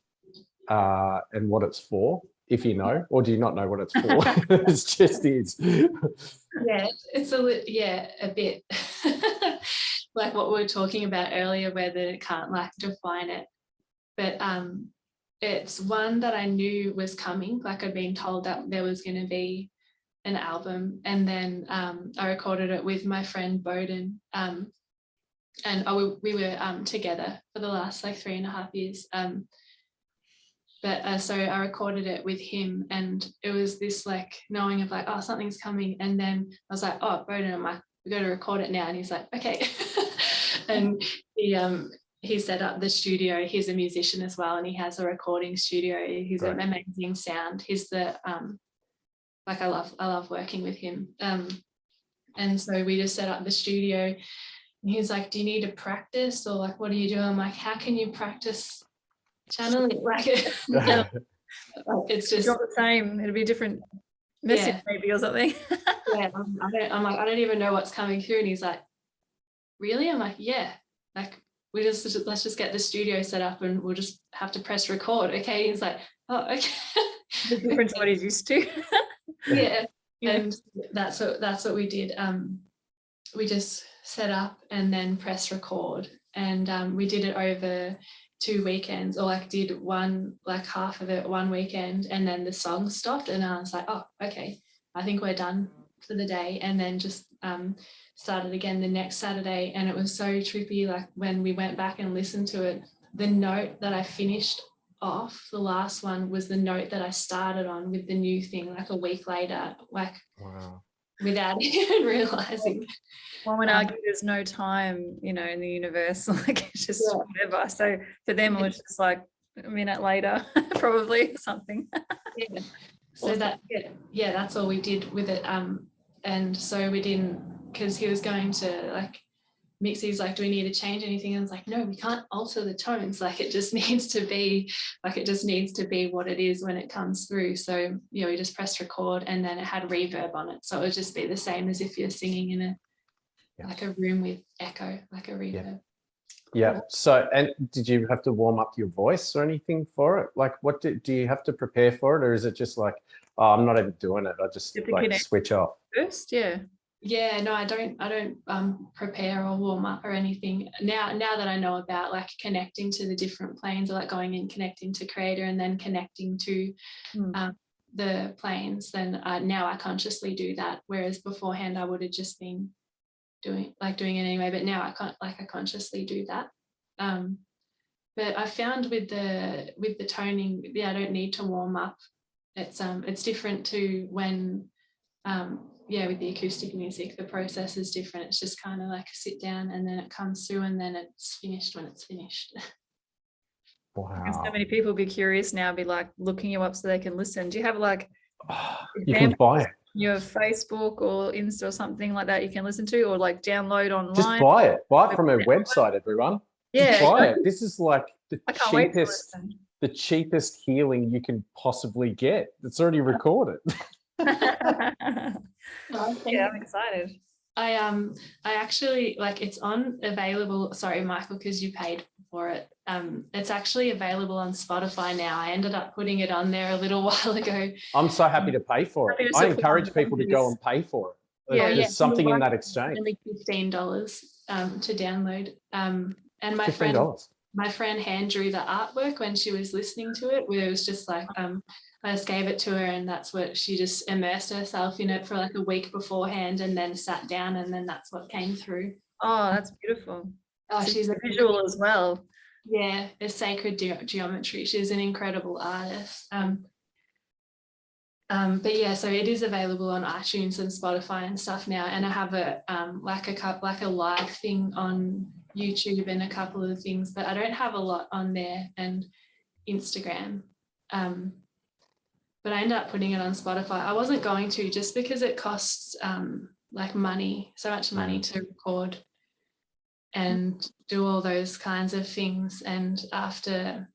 and what it's for, if you know, or do you not know what it's for? It just is. It's a bit like what we were talking about earlier, where it can't like define it, but it's one that I knew was coming. Like, I'd been told that there was going to be an album, and then I recorded it with my friend Bowden, and we were together for the last like 3.5 years, but so I recorded it with him, and it was this like knowing of like, oh, something's coming, and then I was like, oh, Bowden, I'm like, we got to record it now, and he's like, okay. And he set up the studio. He's a musician as well, and he has a recording studio. He's an amazing sound. He's the like, I love working with him. And so we just set up the studio, and he's like, do you need to practice, or like, what do you do? I'm like, how can you practice channeling? Like, it's just not the same. It'll be a different message maybe, or something. I'm like, I don't even know what's coming through. And he's like, really? I'm like, yeah, like, let's just get the studio set up, and we'll just have to press record. Okay. He's like, oh, okay. The difference what he's used to. And that's what we did. We just set up and then press record, and we did it over 2 weekends, or like did one, like half of it one weekend, and then the song stopped, and I was like, oh, okay, I think we're done for the day, and then just started again the next Saturday. And it was so trippy, like when we went back and listened to it, the note that I finished off, the last one, was the note that I started on with the new thing like a week later. Like, wow. without even realizing. One would argue there's no time, in the universe, like it's just whatever. So for them, it was just like a minute later, probably something. Yeah. So that, that's all we did with it. And so we didn't, because he was going to like mix, he's like, do we need to change anything? And I was like, no, we can't alter the tones. Like it just needs to be what it is when it comes through. So, we just pressed record, and then it had reverb on it. So it would just be the same as if you're singing in like a room with echo, like a reverb. Yeah. So, and did you have to warm up your voice or anything for it? Like, what do you have to prepare for it, or is it just like, oh, I'm not even doing it, I just like switch off first? Yeah, no, I don't prepare or warm up or anything. Now that I know about like connecting to the different planes, or like going in, connecting to Creator, and then connecting to the planes, then now I consciously do that. Whereas beforehand I would have just been doing it anyway. But now I consciously do that. But I found with the toning, I don't need to warm up. It's different to when with the acoustic music, the process is different. It's just kind of like a sit down, and then it comes through, and then it's finished when it's finished. Wow. And so many people be curious now, be like looking you up so they can listen. Do you have like you can buy it, your Facebook or Insta or something like that you can listen to, or like download online? just buy it from her website, everyone. Just buy it. This is like the cheapest healing you can possibly get. It's already recorded. I'm excited. I actually, like, it's available. Sorry, Michael, because you paid for it. It's actually available on Spotify now. I ended up putting it on there a little while ago. I'm so happy to pay for it. I encourage people to go and pay for it. There's something in that exchange. Only $15 to download. And my $15. My friend hand drew the artwork when she was listening to it, where it was just like I just gave it to her, and that's what she just immersed herself in it for like a week beforehand, and then sat down, and then that's what came through. Oh, that's beautiful. Oh, she's a visual as well. Yeah, it's sacred geometry. She's an incredible artist. But yeah, so it is available on iTunes and Spotify and stuff now, and I have a like a live thing on YouTube and a couple of things, but I don't have a lot on there, and Instagram. But I ended up putting it on Spotify. I wasn't going to, just because it costs like money, so much money to record and do all those kinds of things. And after,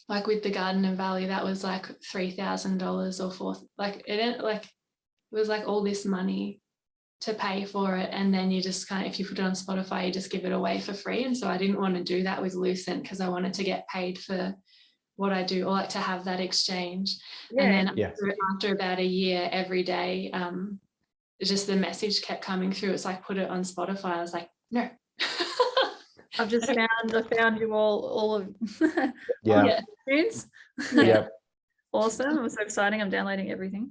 like with the Garden and Valley, that was like $3,000 or $4,000. It was like all this money to pay for it, and then you just kind of, if you put it on Spotify, you just give it away for free. And so I didn't want to do that with Lucent, because I wanted to get paid for what I do, or like to have that exchange. And then after about a year, every day, just the message kept coming through. It's like, put it on Spotify. I was like, no. I found you all of tunes. Yeah. Awesome. It was so exciting. I'm downloading everything.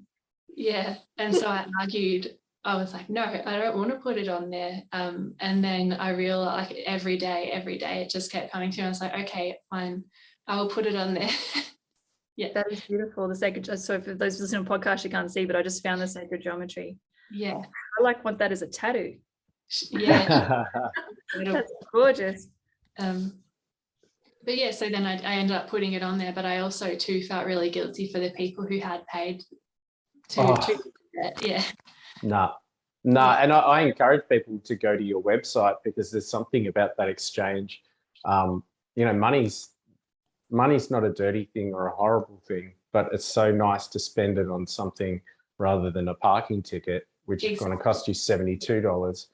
Yeah. And so I argued. I was like, no, I don't want to put it on there. And then I realized, like, every day, it just kept coming through. I was like, okay, fine, I will put it on there. Yeah. That is beautiful. The sacred, so for those listening to podcasts, you can't see, but I just found the sacred geometry. Yeah. I want that as a tattoo. Yeah. That's gorgeous. But yeah, so then I ended up putting it on there, but I also too felt really guilty for the people who had paid to yeah. No, and I encourage people to go to your website, because there's something about that exchange. Money's not a dirty thing or a horrible thing, but it's so nice to spend it on something rather than a parking ticket, which is going to cost you $72,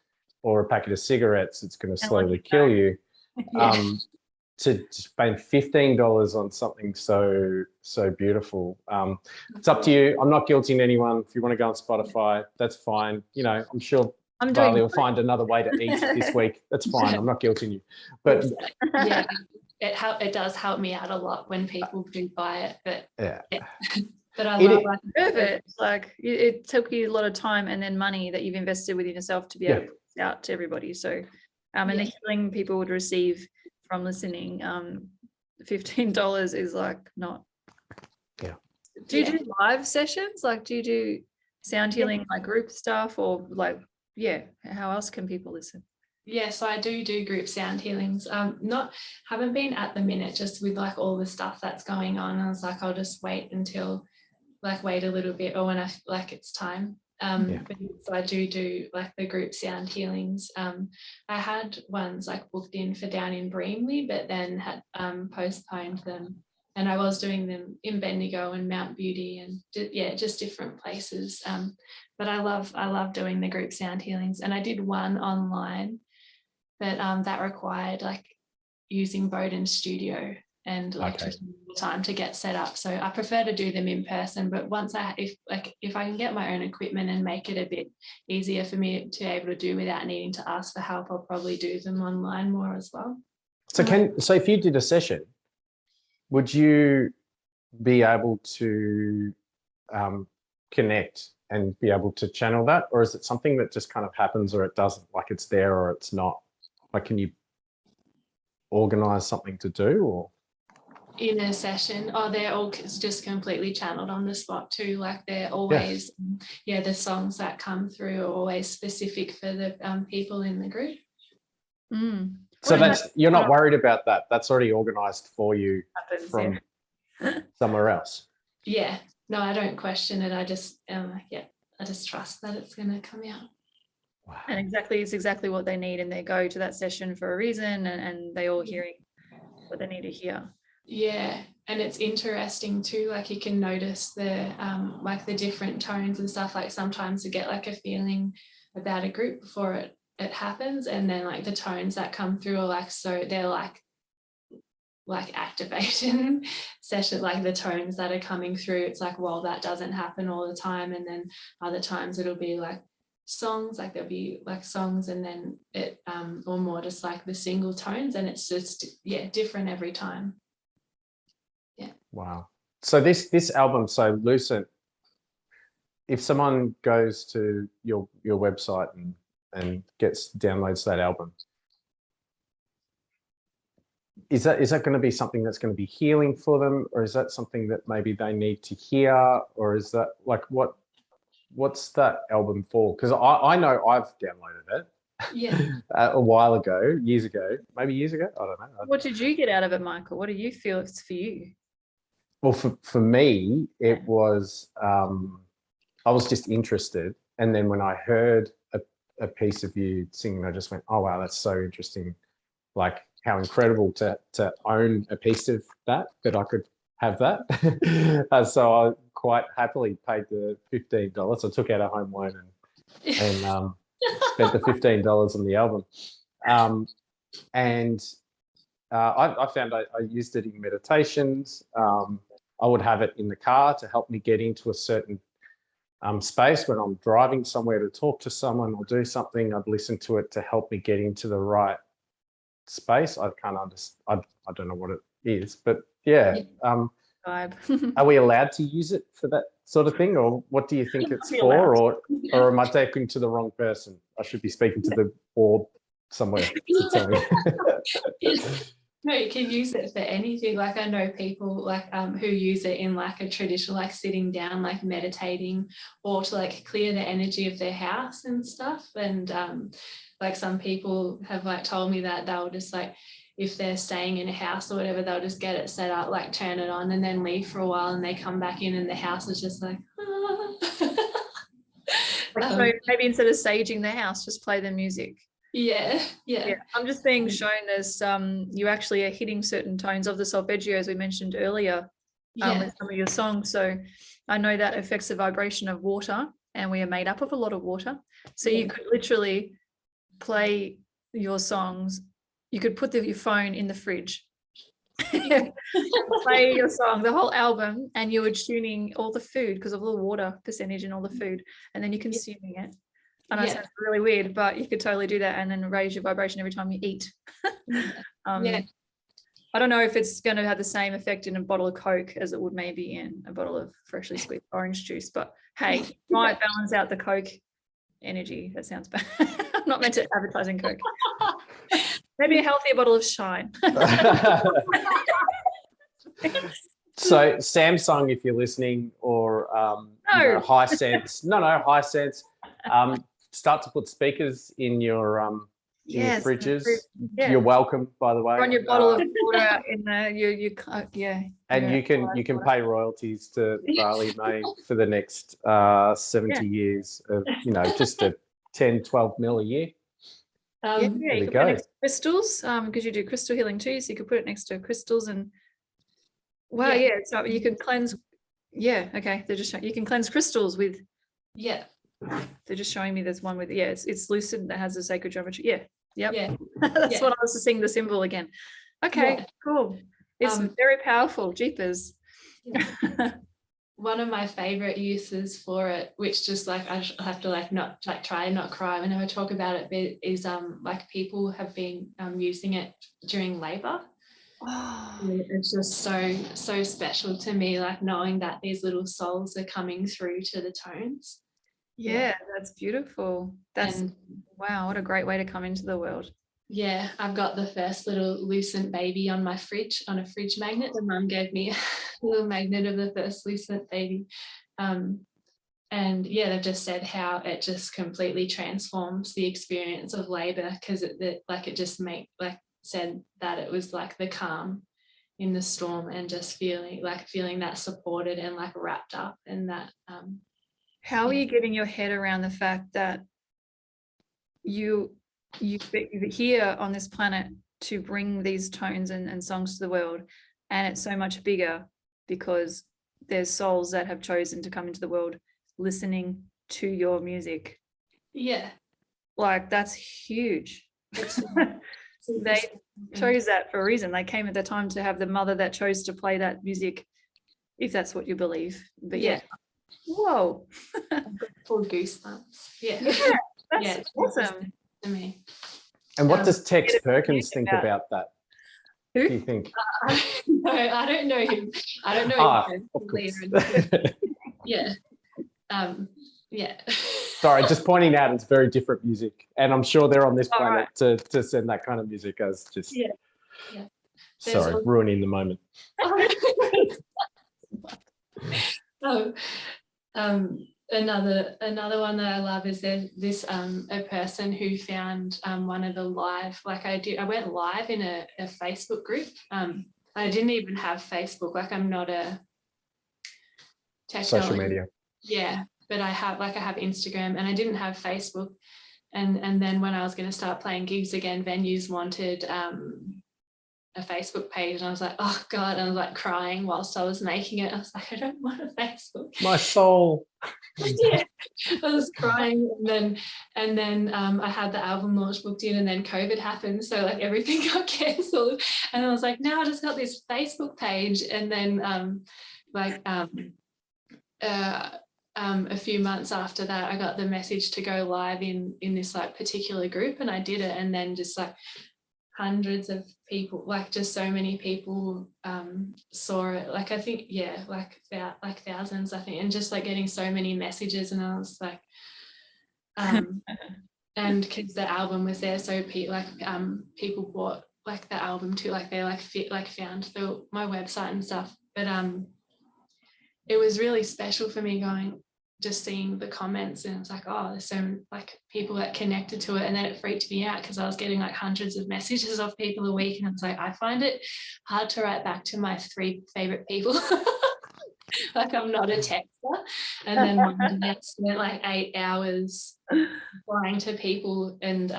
or a packet of cigarettes, it's going to slowly kill you. To spend $15 on something so beautiful. It's up to you. I'm not guilting anyone. If you want to go on Spotify, that's fine. I'm sure Valli will find another way to eat this week. That's fine. I'm not guilting you. But yeah, it does help me out a lot when people do buy it. But but I love it. Like, it took you a lot of time and then money that you've invested within yourself to be able to put it out to everybody. So and the healing people would receive from listening, $15 is like not. Yeah. Do you do live sessions? Like, do you do sound healing, like group stuff, or like, yeah, how else can people listen? Yeah, so I do group sound healings. Haven't been at the minute, just with like all the stuff that's going on. I was like, I'll just wait a little bit, or when I feel like it's time. But so I do like the group sound healings. I had ones like booked in for down in Breamley, but then had postponed them. And I was doing them in Bendigo and Mount Beauty and just different places. But I love doing the group sound healings. And I did one online, but that required like using Bowden Studio and electricity all the time to get set up. So I prefer to do them in person, but if I can get my own equipment and make it a bit easier for me to be able to do without needing to ask for help, I'll probably do them online more as well. So if you did a session, would you be able to connect and be able to channel that, or is it something that just kind of happens, or it doesn't, like it's there or it's not? Like, can you organize something to do, or? In a session, they're all just completely channeled on the spot too. Like they're always, the songs that come through are always specific for the people in the group. So you're not worried about that. That's already organized for you from somewhere else. Yeah. No, I don't question it. I just I just trust that it's going to come out. Wow. And it's exactly what they need, and they go to that session for a reason, and they all hearing what they need to hear. Yeah, and it's interesting too, like you can notice the like the different tones and stuff. Like sometimes you get like a feeling about a group before it happens, and then like the tones that come through are like, so they're like activation session, like the tones that are coming through, it's like, well, that doesn't happen all the time. And then other times it'll be like songs, like there'll be like songs, and then it or more just like the single tones, and it's just different every time. Wow. So this album, so Lucent, if someone goes to your website and downloads that album, is that going to be something that's going to be healing for them, or is that something that maybe they need to hear, or is that like what's that album for? Because I know I've downloaded it a while ago, years ago, I don't know. What did you get out of it, Michael? What do you feel it's for you? Well, for me, it was, I was just interested. And then when I heard a piece of you singing, I just went, oh, wow, that's so interesting. Like how incredible to own a piece of that I could have that. So I quite happily paid the $15. I took out a home loan and spent the $15 on the album. I found I used it in meditations. I would have it in the car to help me get into a certain space when I'm driving somewhere to talk to someone or do something. I'd listen to it to help me get into the right space. I can't understand. I don't know what it is, but are we allowed to use it for that sort of thing, or what do you think it's for, or am I talking to the wrong person? I should be speaking to the board somewhere to tell me. No, you can use it for anything. Like I know people like who use it in like a traditional, like sitting down, like meditating, or to like clear the energy of their house and stuff. And like some people have like told me that they'll just like, if they're staying in a house or whatever, they'll just get it set up, like turn it on, and then leave for a while, and they come back in and the house is just like, so maybe instead of saging the house, just play the music. Yeah. I'm just being shown as you actually are hitting certain tones of the solfeggio, as we mentioned earlier, with some of your songs. So I know that affects the vibration of water, and we are made up of a lot of water. So you could literally play your songs. You could put your phone in the fridge, play your song, the whole album, and you were tuning all the food because of all the water percentage in all the food, and then you're consuming it. I know it sounds really weird, but you could totally do that, and then raise your vibration every time you eat. I don't know if it's going to have the same effect in a bottle of Coke as it would maybe in a bottle of freshly squeezed orange juice, but hey, it might balance out the Coke energy. That sounds bad. I'm not meant to advertising Coke. Maybe a healthier bottle of Shine. So Samsung, if you're listening, or No. high sense. No, high sense. Start to put speakers in your Yes. fridges. Yeah. You're welcome, by the way. On your bottle of water out in there, yeah. And yeah. you can pay royalties to Valli Maine for the next 70 years of, just a 10, 12 mil a year. You could put it next to crystals, because you do crystal healing too, so you could put it next to crystals and so you can cleanse. Yeah, okay. They're just you can cleanse crystals with. Yeah. They're just showing me there's one with it's Lucent that has the sacred geometry. Yeah. Yep. Yeah. That's what I was just seeing the symbol again. Okay, cool. It's very powerful. Jeepers. One of my favorite uses for it, which just like I have to not try and not cry whenever I talk about it, but is like people have been using it during labor. Oh. It's just so special to me, like knowing that these little souls are coming through to the tones. Yeah, that's beautiful. Wow, what a great way to come into the world. Yeah, I've got the first little Lucent baby on my fridge, on a fridge magnet. The mum gave me a little magnet of the first Lucent baby. And yeah, they've just said how it just completely transforms the experience of labor, because it just said that it was like the calm in the storm, and just feeling that supported and like wrapped up in that. How are you getting your head around the fact that you're here on this planet to bring these tones and songs to the world, and it's so much bigger because there's souls that have chosen to come into the world listening to your music? Yeah, like that's huge. They chose that for a reason. They came at the time to have the mother that chose to play that music, if that's what you believe. But yeah. Whoa. Full goosebumps. Yeah. That's awesome to me. And what does Tex Perkins think about that? Who? Do you think? No, I don't know him. I don't know him. Of course. Yeah. Yeah. Sorry, just pointing out it's very different music, and I'm sure they're on this planet to send that kind of music as just. Yeah. Sorry, ruining the moment. Another one that I love is there's this a person who found one of the live, I went live in a Facebook group. I didn't even have Facebook, I'm not a social media. Yeah, but I have Instagram, and I didn't have Facebook, and then when I was going to start playing gigs again, venues wanted a Facebook page, and I was like, oh God, and I was like crying whilst I was making it. I was like, I don't want a Facebook. My soul. Yeah, I was crying, and then I had the album launch booked in, and then COVID happened, so everything got cancelled, and I was like, now I just got this Facebook page, and then a few months after that, I got the message to go live in this particular group, and I did it, and then just hundreds of people, just so many people saw it, I think thousands, I think, and just getting so many messages, and I was like and because the album was there, so people bought the album too, they found my website and stuff, but it was really special for me just seeing the comments, and it's oh, there's so people that connected to it, and then it freaked me out because I was getting hundreds of messages of people a week, and I was I find it hard to write back to my 3 favorite people. I'm not a texter, and then one day I spent 8 hours replying to people, and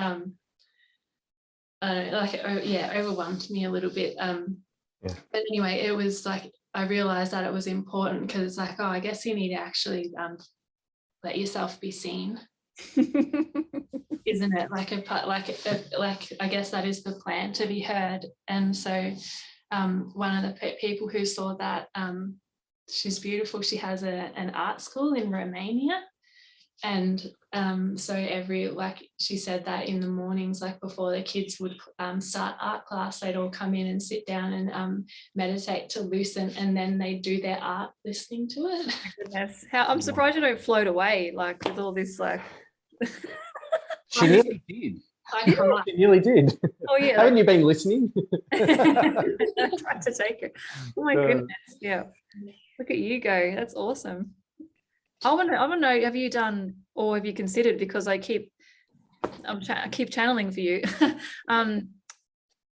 overwhelmed me a little bit. But anyway, it was I realized that it was important, because it's I guess you need to actually let yourself be seen, isn't it? I guess that is the plan, to be heard. And so one of the people who saw that, she's beautiful. She has an art school in Romania, and so she said that in the mornings, before the kids would start art class, they'd all come in and sit down and meditate to Lucent, and then they'd do their art listening to it. Goodness. I'm surprised you don't float away with all this She nearly did. She nearly did. Oh yeah. Haven't you been listening? I tried to take it. Oh my goodness. Yeah. Look at you go. That's awesome. I want to know, have you done, or have you considered, because I keep channeling for you.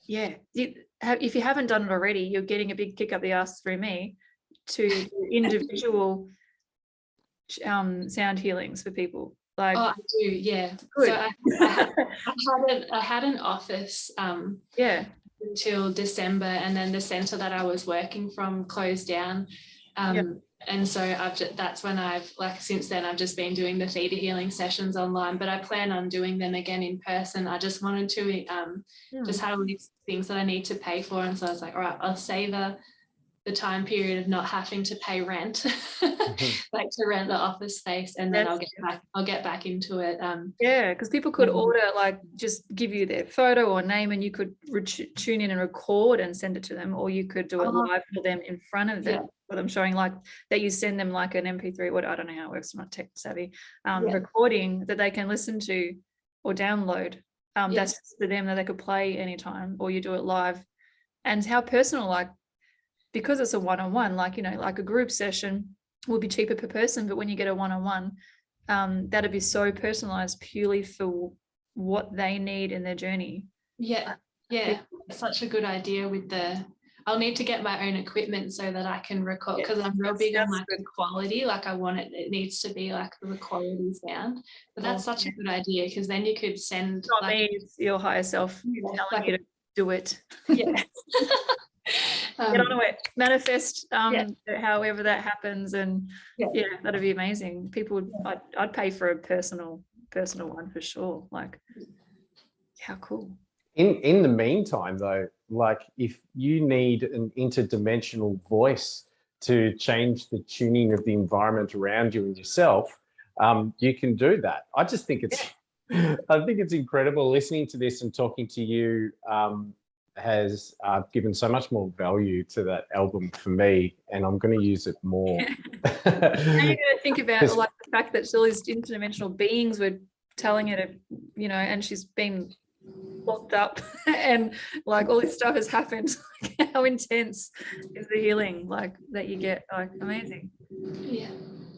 Yeah, if you haven't done it already, you're getting a big kick up the ass through me to do individual sound healings for people. Like, oh, I do, yeah. good. So I had an office Yeah. until December, and then the centre that I was working from closed down. And so that's when since then I've just been doing the Theta healing sessions online, but I plan on doing them again in person. I just wanted to just had all these things that I need to pay for, and so I was like, all right, I'll savor the time period of not having to pay rent, like to rent the office space, and then I'll get back into it. Yeah, because people could order, like, just give you their photo or name, and you could tune in and record and send it to them, or you could do it live for them in front of them. What I'm showing, like that you send them like an MP3, I don't know how it works, I'm not tech savvy, recording that they can listen to or download. That's for them, that they could play anytime, or you do it live. And how personal, like, because it's a one-on-one, like, you know, like a group session will be cheaper per person, but when you get a one-on-one, that'd be so personalized purely for what they need in their journey. Yeah, such a good idea with I'll need to get my own equipment so that I can record, because I'm real big on like the quality, like I want it needs to be like the quality sound. But that's such a good idea, because then you could send not me, it's your higher self telling you to do it. Yeah. Get on it, manifest however that happens, and that'd be amazing. People would, I'd pay for a personal one for sure. Like, how cool. In the meantime, though, like if you need an interdimensional voice to change the tuning of the environment around you and yourself, you can do that. I just think it's, I think it's incredible listening to this and talking to you. Has given so much more value to that album for me, and I'm going to use it more. Now you're going to think about like the fact that all these interdimensional beings were telling her to, you know, and she's been locked up and like all this stuff has happened. Like, how intense is the healing like that you get? Like, amazing. Yeah.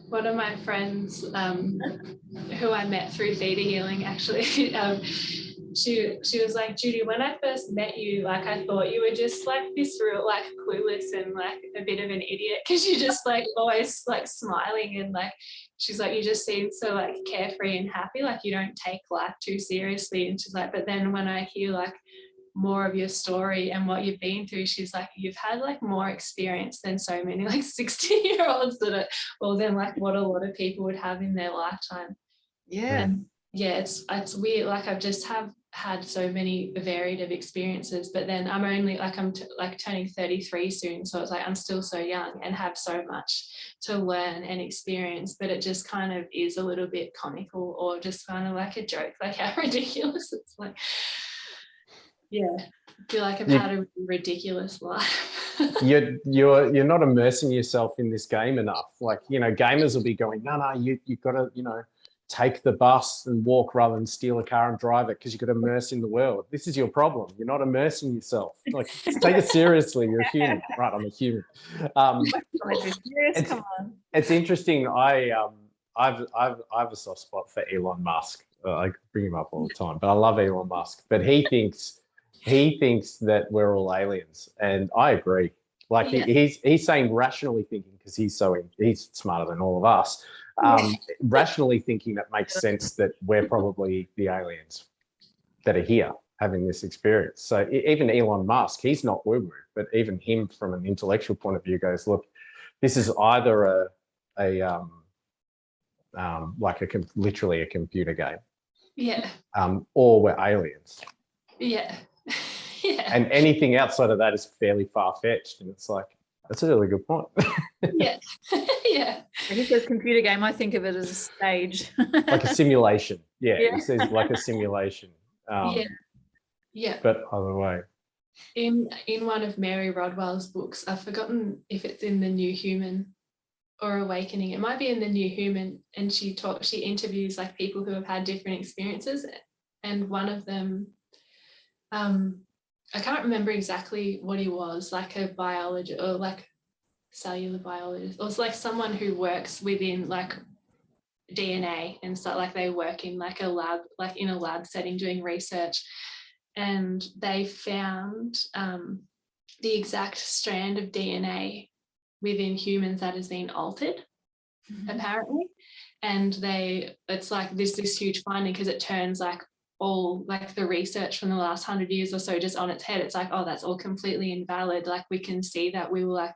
One of my friends who I met through Theta healing, actually, she was like, Judy, when I first met you, like I thought you were just like this real like clueless and like a bit of an idiot, because you're just like always like smiling, and like she's like, you just seem so like carefree and happy, like you don't take life too seriously. And she's like, but then when I hear like more of your story and what you've been through, she's like, you've had like more experience than so many like 60-year-olds that are, well, than like what a lot of people would have in their lifetime. And it's weird, like I've just had so many varied of experiences, but then I'm only like I'm turning 33 soon, so it's like I'm still so young and have so much to learn and experience, but it just kind of is a little bit comical, or just kind of like a joke, like how ridiculous it's like. I feel like I've had a ridiculous life. You're not immersing yourself in this game enough. Like, you know, gamers will be going, no, you've got to, you know, take the bus and walk rather than steal a car and drive it, because you've got to immerse in the world. This is your problem. You're not immersing yourself. Like, take it seriously. You're a human. Right, I'm a human. It's interesting. I've a soft spot for Elon Musk. I bring him up all the time, but I love Elon Musk. But he thinks that we're all aliens, and I agree. Like he's saying rationally thinking, because he's smarter than all of us. Rationally thinking, that makes sense that we're probably the aliens that are here having this experience. So even Elon Musk, he's not woo-woo, but even him from an intellectual point of view goes, look, this is either literally a computer game, or we're aliens. And anything outside of that is fairly far-fetched, and it's like, that's a really good point. When he says computer game, I think of it as a stage. Like a simulation. He says like a simulation. But either way. In one of Mary Rodwell's books, I've forgotten if it's in The New Human or Awakening. It might be in The New Human, and she interviews like people who have had different experiences, and one of them, I can't remember exactly what he was, like a biologist or like cellular biologist, or it's like someone who works within like DNA and stuff. Like they work in like a lab, like in a lab setting doing research, and they found the exact strand of DNA within humans that has been altered, apparently. And it's like this huge finding, because it turns like all like the research from the last 100 years or so just on its head. It's like, oh, that's all completely invalid. Like we can see that we were like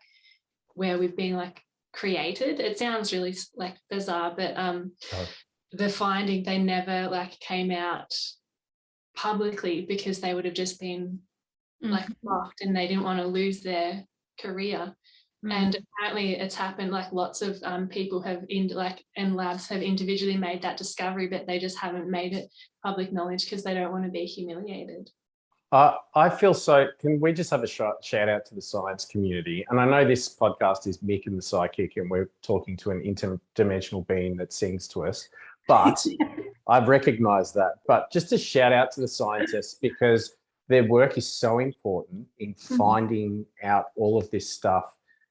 where we've been like created. It sounds really like bizarre, but the finding, they never like came out publicly because they would have just been like blocked, and they didn't want to lose their career. And apparently it's happened, like lots of people have and labs have individually made that discovery, but they just haven't made it public knowledge because they don't want to be humiliated. I feel so, can we just have a shout out to the science community? And I know this podcast is Mick and the Psychic, and we're talking to an interdimensional being that sings to us, but I've recognized that. But just a shout out to the scientists, because their work is so important in finding out all of this stuff.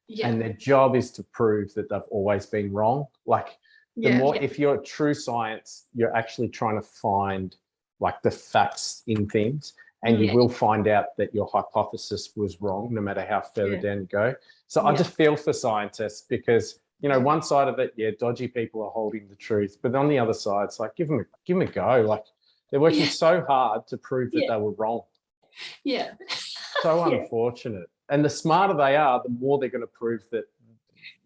Yeah. And their job is to prove that they've always been wrong. Like if you're true science, you're actually trying to find like the facts in things, and you will find out that your hypothesis was wrong, no matter how further down you go. So I just feel for scientists, because, you know, one side of it, dodgy people are holding the truth, but on the other side, it's like, give them a go. Like they're working so hard to prove that they were wrong. Yeah. So unfortunate. And the smarter they are, the more they're going to prove that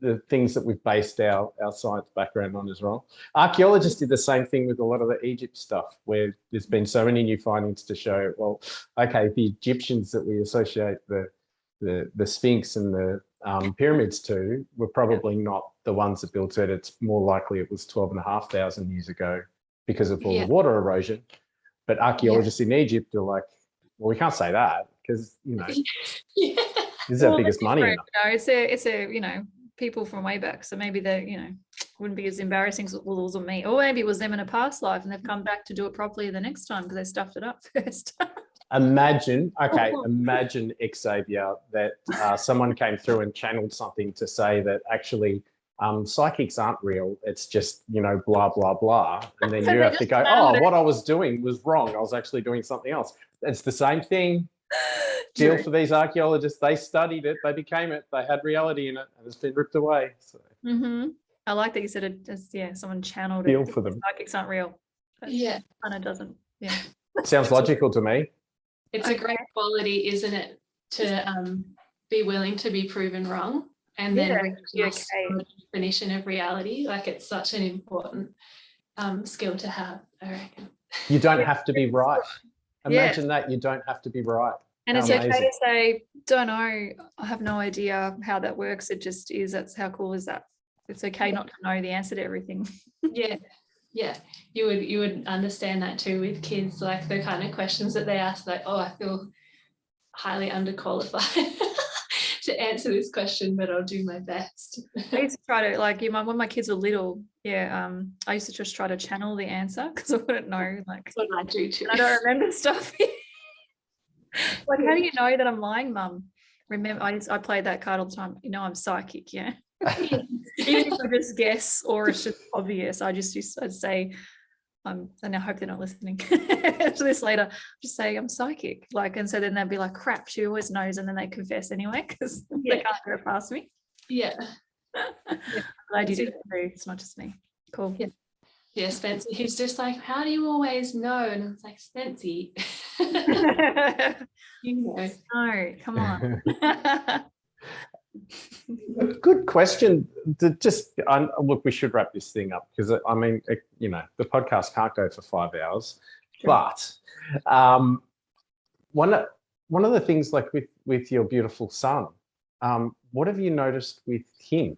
the things that we've based our science background on is wrong. Archaeologists did the same thing with a lot of the Egypt stuff, where there's been so many new findings to show, well, okay, the Egyptians that we associate the Sphinx and the pyramids to were probably not the ones that built it. It's more likely it was 12,500 years ago because of all the water erosion. But archaeologists in Egypt are like, well, we can't say that, because, you know, this is our biggest money. It's a people from way back, so maybe they wouldn't be as embarrassing as it was on me, or maybe it was them in a past life and they've come back to do it properly the next time because they stuffed it up first. Imagine Xavier, that someone came through and channeled something to say that actually psychics aren't real, it's just, blah blah blah, and then you have to go, what I was doing was wrong, I was actually doing something else. It's the same thing. Deal for these archaeologists. They studied it, they became it, they had reality in it, and it's been ripped away. So I like that you said it as someone channeled Deal it. for them. Psychics aren't real. But kind of doesn't. Sounds logical to me. It's a great quality, isn't it, to be willing to be proven wrong, and then the definition of reality. Like, it's such an important skill to have, I reckon. You don't have to be right. Imagine that, you don't have to be right. And it's okay to say, don't know, I have no idea how that works. It just is. That's how cool is that? It's okay not to know the answer to everything. Yeah. You would understand that too with kids, like the kind of questions that they ask, like, oh, I feel highly underqualified to answer this question, but I'll do my best. I used to try to, when my kids were little, I used to just try to channel the answer because I wouldn't know. That's what I do too. I don't remember stuff. Like, how do you know that I'm lying, Mum? Remember, I played that card all the time. I'm psychic, Even if I just guess, or it's just obvious, I'd say, and I hope they're not listening to this later, just say I'm psychic. And so then they'd be like, crap, she always knows, and then they confess anyway because they can't go past me. Glad you did it too. It's not just me. Cool. Yeah, Spencer, he's just like, how do you always know? And I was like, Spency, No, come on. Good question. Look, we should wrap this thing up, because the podcast can't go for 5 hours. Sure. But one of the things, like with your beautiful son, what have you noticed with him?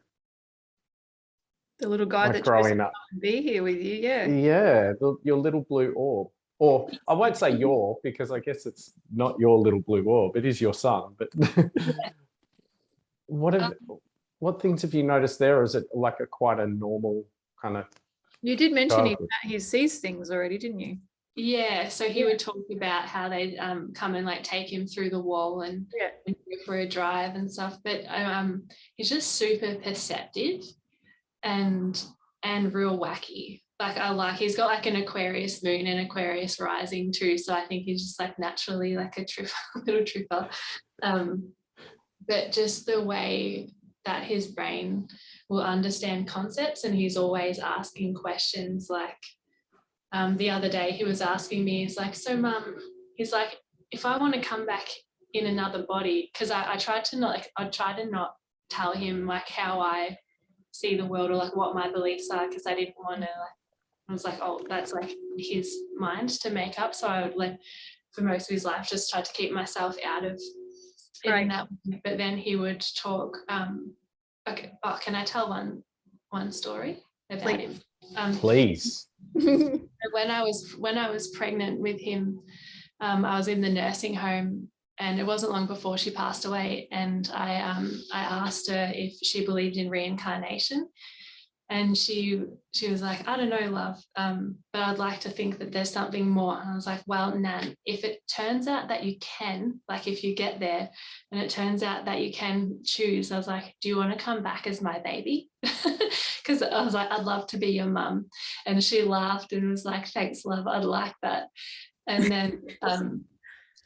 The little guy that growing up to be here with you, your little blue orb. Or I won't say your, because I guess it's not your little blue orb, it is your son. But what things have you noticed there? Or is it like quite a normal kind of? You did mention he sees things already, didn't you? Yeah, so he would talk about how they'd come and take him through the wall and go for a drive and stuff. But he's just super perceptive, and and real wacky. He's got like an Aquarius moon and Aquarius rising too. So I think he's just like naturally like a little tripper. But just the way that his brain will understand concepts, and he's always asking questions. Like the other day he was asking me, he's like, so mum, he's like, if I want to come back in another body, because I tried to not tell him like how I see the world or like what my beliefs are, because I didn't want to I was like, oh, that's like his mind to make up. So I would for most of his life just try to keep myself out of it in that way. But then he would talk. Okay, can I tell one story about him? Please. When I was pregnant with him, I was in the nursing home, and it wasn't long before she passed away. And I asked her if she believed in reincarnation. And she was like, I don't know, love, but I'd like to think that there's something more. And I was like, well, Nan, if it turns out that you can, like if you get there and it turns out that you can choose, I was like, do you want to come back as my baby? Because I was like, I'd love to be your mum. And she laughed and was like, thanks, love, I'd like that. And then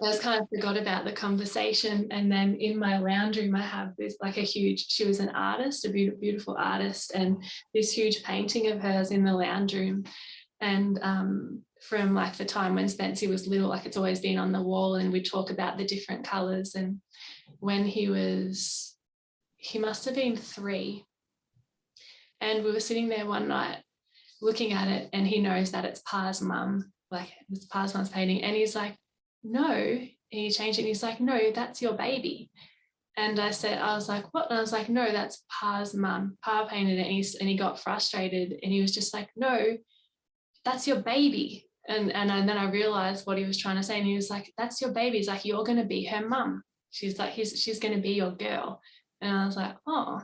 I just kind of forgot about the conversation. And then in my lounge room, I have this like she was an artist, a beautiful artist, and this huge painting of hers in the lounge room. And from like the time when Spencer was little, like it's always been on the wall, and we talk about the different colors. And when he must have been 3. And we were sitting there one night looking at it, and he knows that it's Pa's mum, like it's Pa's mum's painting. And he's like, no, and he changed it, and he's like, no, that's your baby. And I was like, what? And I was like, no, that's Pa's mum. Pa painted it, and he got frustrated, and he was just like, no, that's your baby. And then I realized what he was trying to say, and he was like, that's your baby. He's like, you're going to be her mum. She's like, she's going to be your girl. And I was like, oh,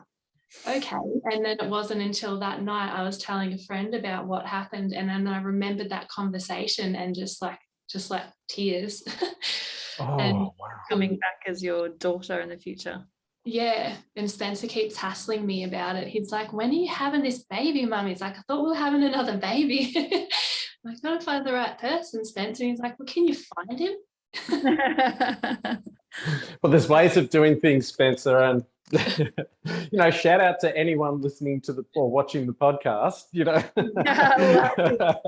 okay. And then it wasn't until that night I was telling a friend about what happened, and then I remembered that conversation and just like tears. Oh, and wow. Coming back as your daughter in the future. Yeah. And Spencer keeps hassling me about it. He's like, when are you having this baby, mum? He's like, I thought we were having another baby. I'm like, gotta find the right person, Spencer. And he's like, well, can you find him? Well, there's ways of doing things, Spencer, and shout out to anyone listening to or watching the podcast.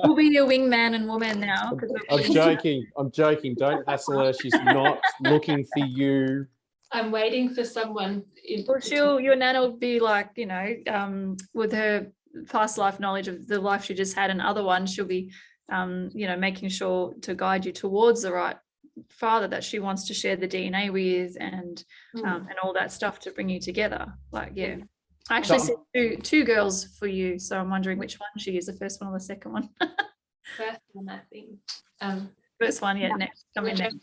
We'll be your wingman and woman now. I'm joking. Don't hassle her. She's not looking for you. I'm waiting for someone. Well, your Nana will be like, with her past life knowledge of the life she just had and other ones, she'll be, making sure to guide you towards the right father that she wants to share the DNA with, and all that stuff to bring you together. Like, yeah, I actually said two girls for you, so I'm wondering which one she is, the first one or the second one. First one, I think. First one, yeah. Next, coming next.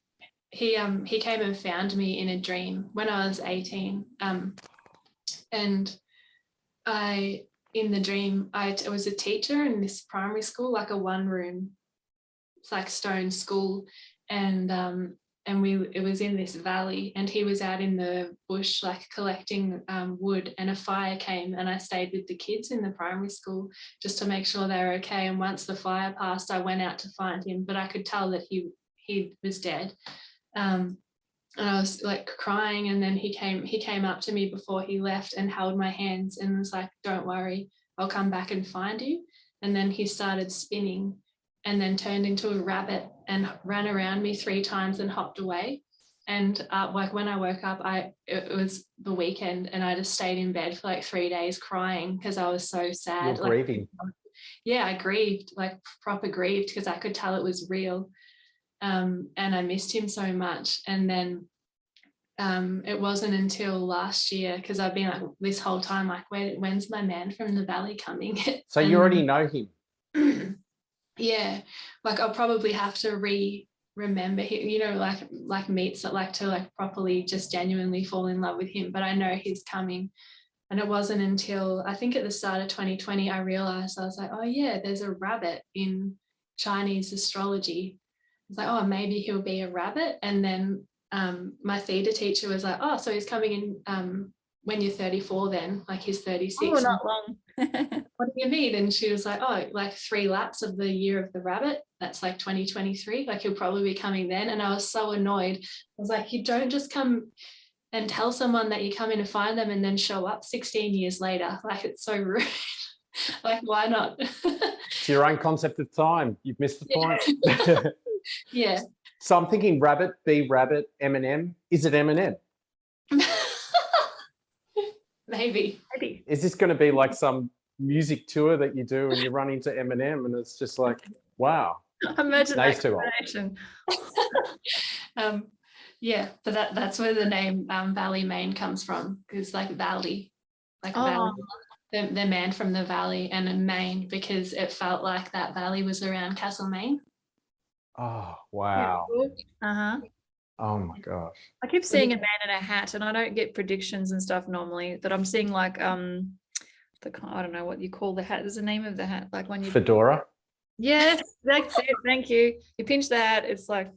He came and found me in a dream when I was 18, and in the dream I was a teacher in this primary school, like a 1-room, it's like stone school. And it was in this valley, and he was out in the bush like collecting wood, and a fire came, and I stayed with the kids in the primary school just to make sure they were okay. And once the fire passed, I went out to find him, but I could tell that he was dead. And I was like crying, and then he came up to me before he left and held my hands and was like, don't worry, I'll come back and find you. And then he started spinning and then turned into a rabbit and ran around me 3 times and hopped away. And like when I woke up, it was the weekend, and I just stayed in bed for like 3 days crying because I was so sad. You're grieving. Yeah, I grieved, like proper grieved, because I could tell it was real. And I missed him so much. And then it wasn't until last year, because I've been like this whole time like, when's my man from the valley coming? So you already know him. Yeah, like I'll probably have to remember him, like meets that like to like properly just genuinely fall in love with him. But I know he's coming. And it wasn't until I think at the start of 2020 I realized, I was like, oh yeah, there's a rabbit in Chinese astrology. I was like, oh, maybe he'll be a rabbit. And then my Theta teacher was like, oh, so he's coming in when you're 34 then, like he's 36. Oh, not long. What do you need? And she was like, oh, like 3 laps of the year of the rabbit. That's like 2023. Like he'll probably be coming then. And I was so annoyed. I was like, you don't just come and tell someone that you come in to find them and then show up 16 years later. Like, it's so rude. Like, why not? It's your own concept of time. You've missed the point. Yeah. So I'm thinking rabbit, B rabbit, M&M. Is it M&M? Maybe. Is this going to be like some music tour that you do and you run into M&M and it's just like, wow. Imagine Nice that too old. combination. Yeah, but that's where the name Valli Maine comes from, because like Valley, like Valley. The man from the valley, and in Maine because it felt like that valley was around Castlemaine. Oh, wow. Uh-huh. Oh my gosh. I keep seeing a man in a hat, and I don't get predictions and stuff normally, but I'm seeing like I don't know what you call the hat. There's a name of the hat, like when you Fedora? Yes, that's it. Thank you. You pinch the hat, it's like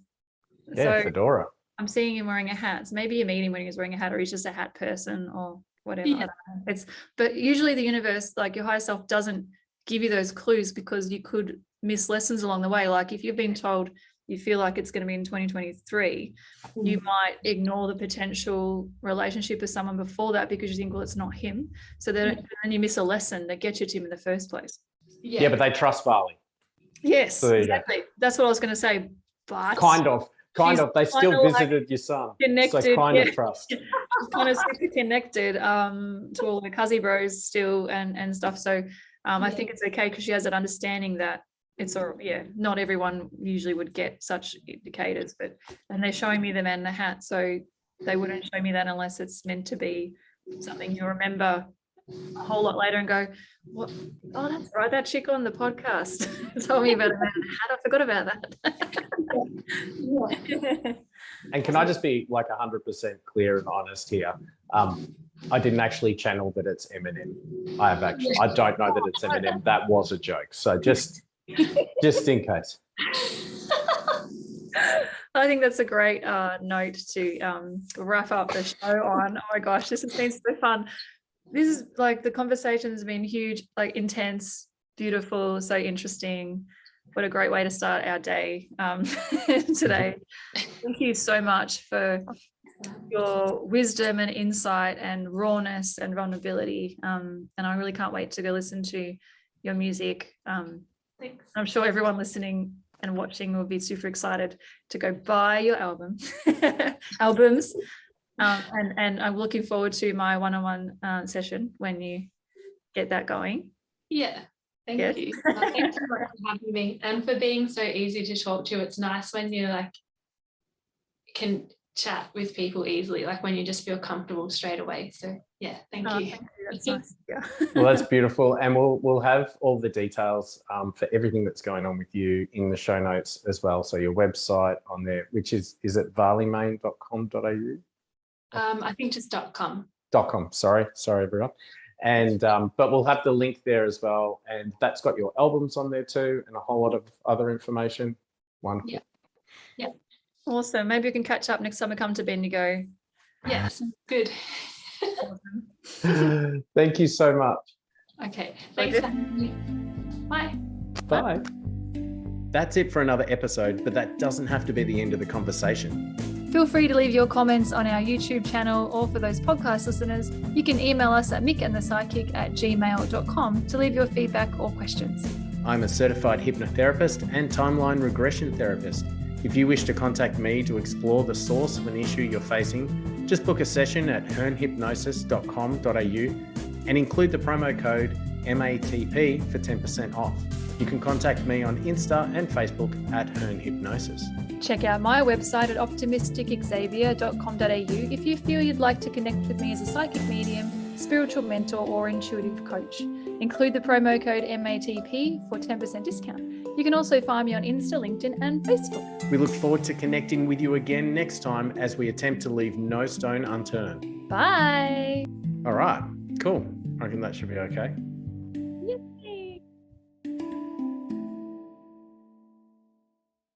Yeah, so fedora. I'm seeing him wearing a hat. So maybe you meet him when he was wearing a hat, or he's just a hat person or whatever. I Yeah. don't know. But usually the universe, like your higher self, doesn't give you those clues because you could miss lessons along the way. Like if you've been told you feel like it's going to be in 2023, you might ignore the potential relationship with someone before that because you think, well, it's not him. So then you miss a lesson that gets you to him in the first place. Yeah, but they trust Valli. Yes, So exactly. That's what I was going to say. But Kind of. They still kinda like visited your son. connected, So kind yeah. of trust. She's kind of super connected to all the Cuzzy bros still and stuff. So I think it's okay because she has that understanding that it's all, not everyone usually would get such indicators, and they're showing me the man in the hat, so they wouldn't show me that unless it's meant to be something you remember a whole lot later and go, what? Oh, that's right, that chick on the podcast told me about a man in a hat. I forgot about that. And can I just be like 100% clear and honest here? I didn't actually channel that it's Eminem. I don't know that it's Eminem. That was a joke. So just in case. I think that's a great note to wrap up the show on. Oh my gosh, this has been so fun. This is like the conversation has been huge, like intense, beautiful, so interesting. What a great way to start our day today. Thank you so much for your wisdom and insight and rawness and vulnerability. And I really can't wait to go listen to your music. Thanks. I'm sure everyone listening and watching will be super excited to go buy your albums. And I'm looking forward to my one-on-one session when you get that going. Yeah. Thank you. Thanks so much for having me and for being so easy to talk to. It's nice when you like can chat with people easily, like when you just feel comfortable straight away. So yeah, thank you. Thank you. That's nice. Yeah. Well, that's beautiful. And we'll have all the details for everything that's going on with you in the show notes as well. So your website on there, which is it vallimaine.com.au? I think just .com. .com. Sorry, everyone. And but we'll have the link there as well, and that's got your albums on there too, and a whole lot of other information. Wonderful. Yeah. Awesome. Maybe we can catch up next time we come to Bendigo. Yes, good. Thank you so much. Okay. Thanks for having me. Bye. Bye. That's it for another episode, but that doesn't have to be the end of the conversation. Feel free to leave your comments on our YouTube channel, or for those podcast listeners, you can email us at mickandthepsychic@gmail.com to leave your feedback or questions. I'm a certified hypnotherapist and timeline regression therapist. If you wish to contact me to explore the source of an issue you're facing, just book a session at hearnhypnosis.com.au and include the promo code MATP for 10% off. You can contact me on Insta and Facebook at hearnhypnosis. Check out my website at optimisticxavier.com.au if you feel you'd like to connect with me as a psychic medium, spiritual mentor, or intuitive coach. Include the promo code MATP for 10% discount. You can also find me on Insta, LinkedIn, and Facebook. We look forward to connecting with you again next time as we attempt to leave no stone unturned. Bye. All right, cool. I reckon that should be okay.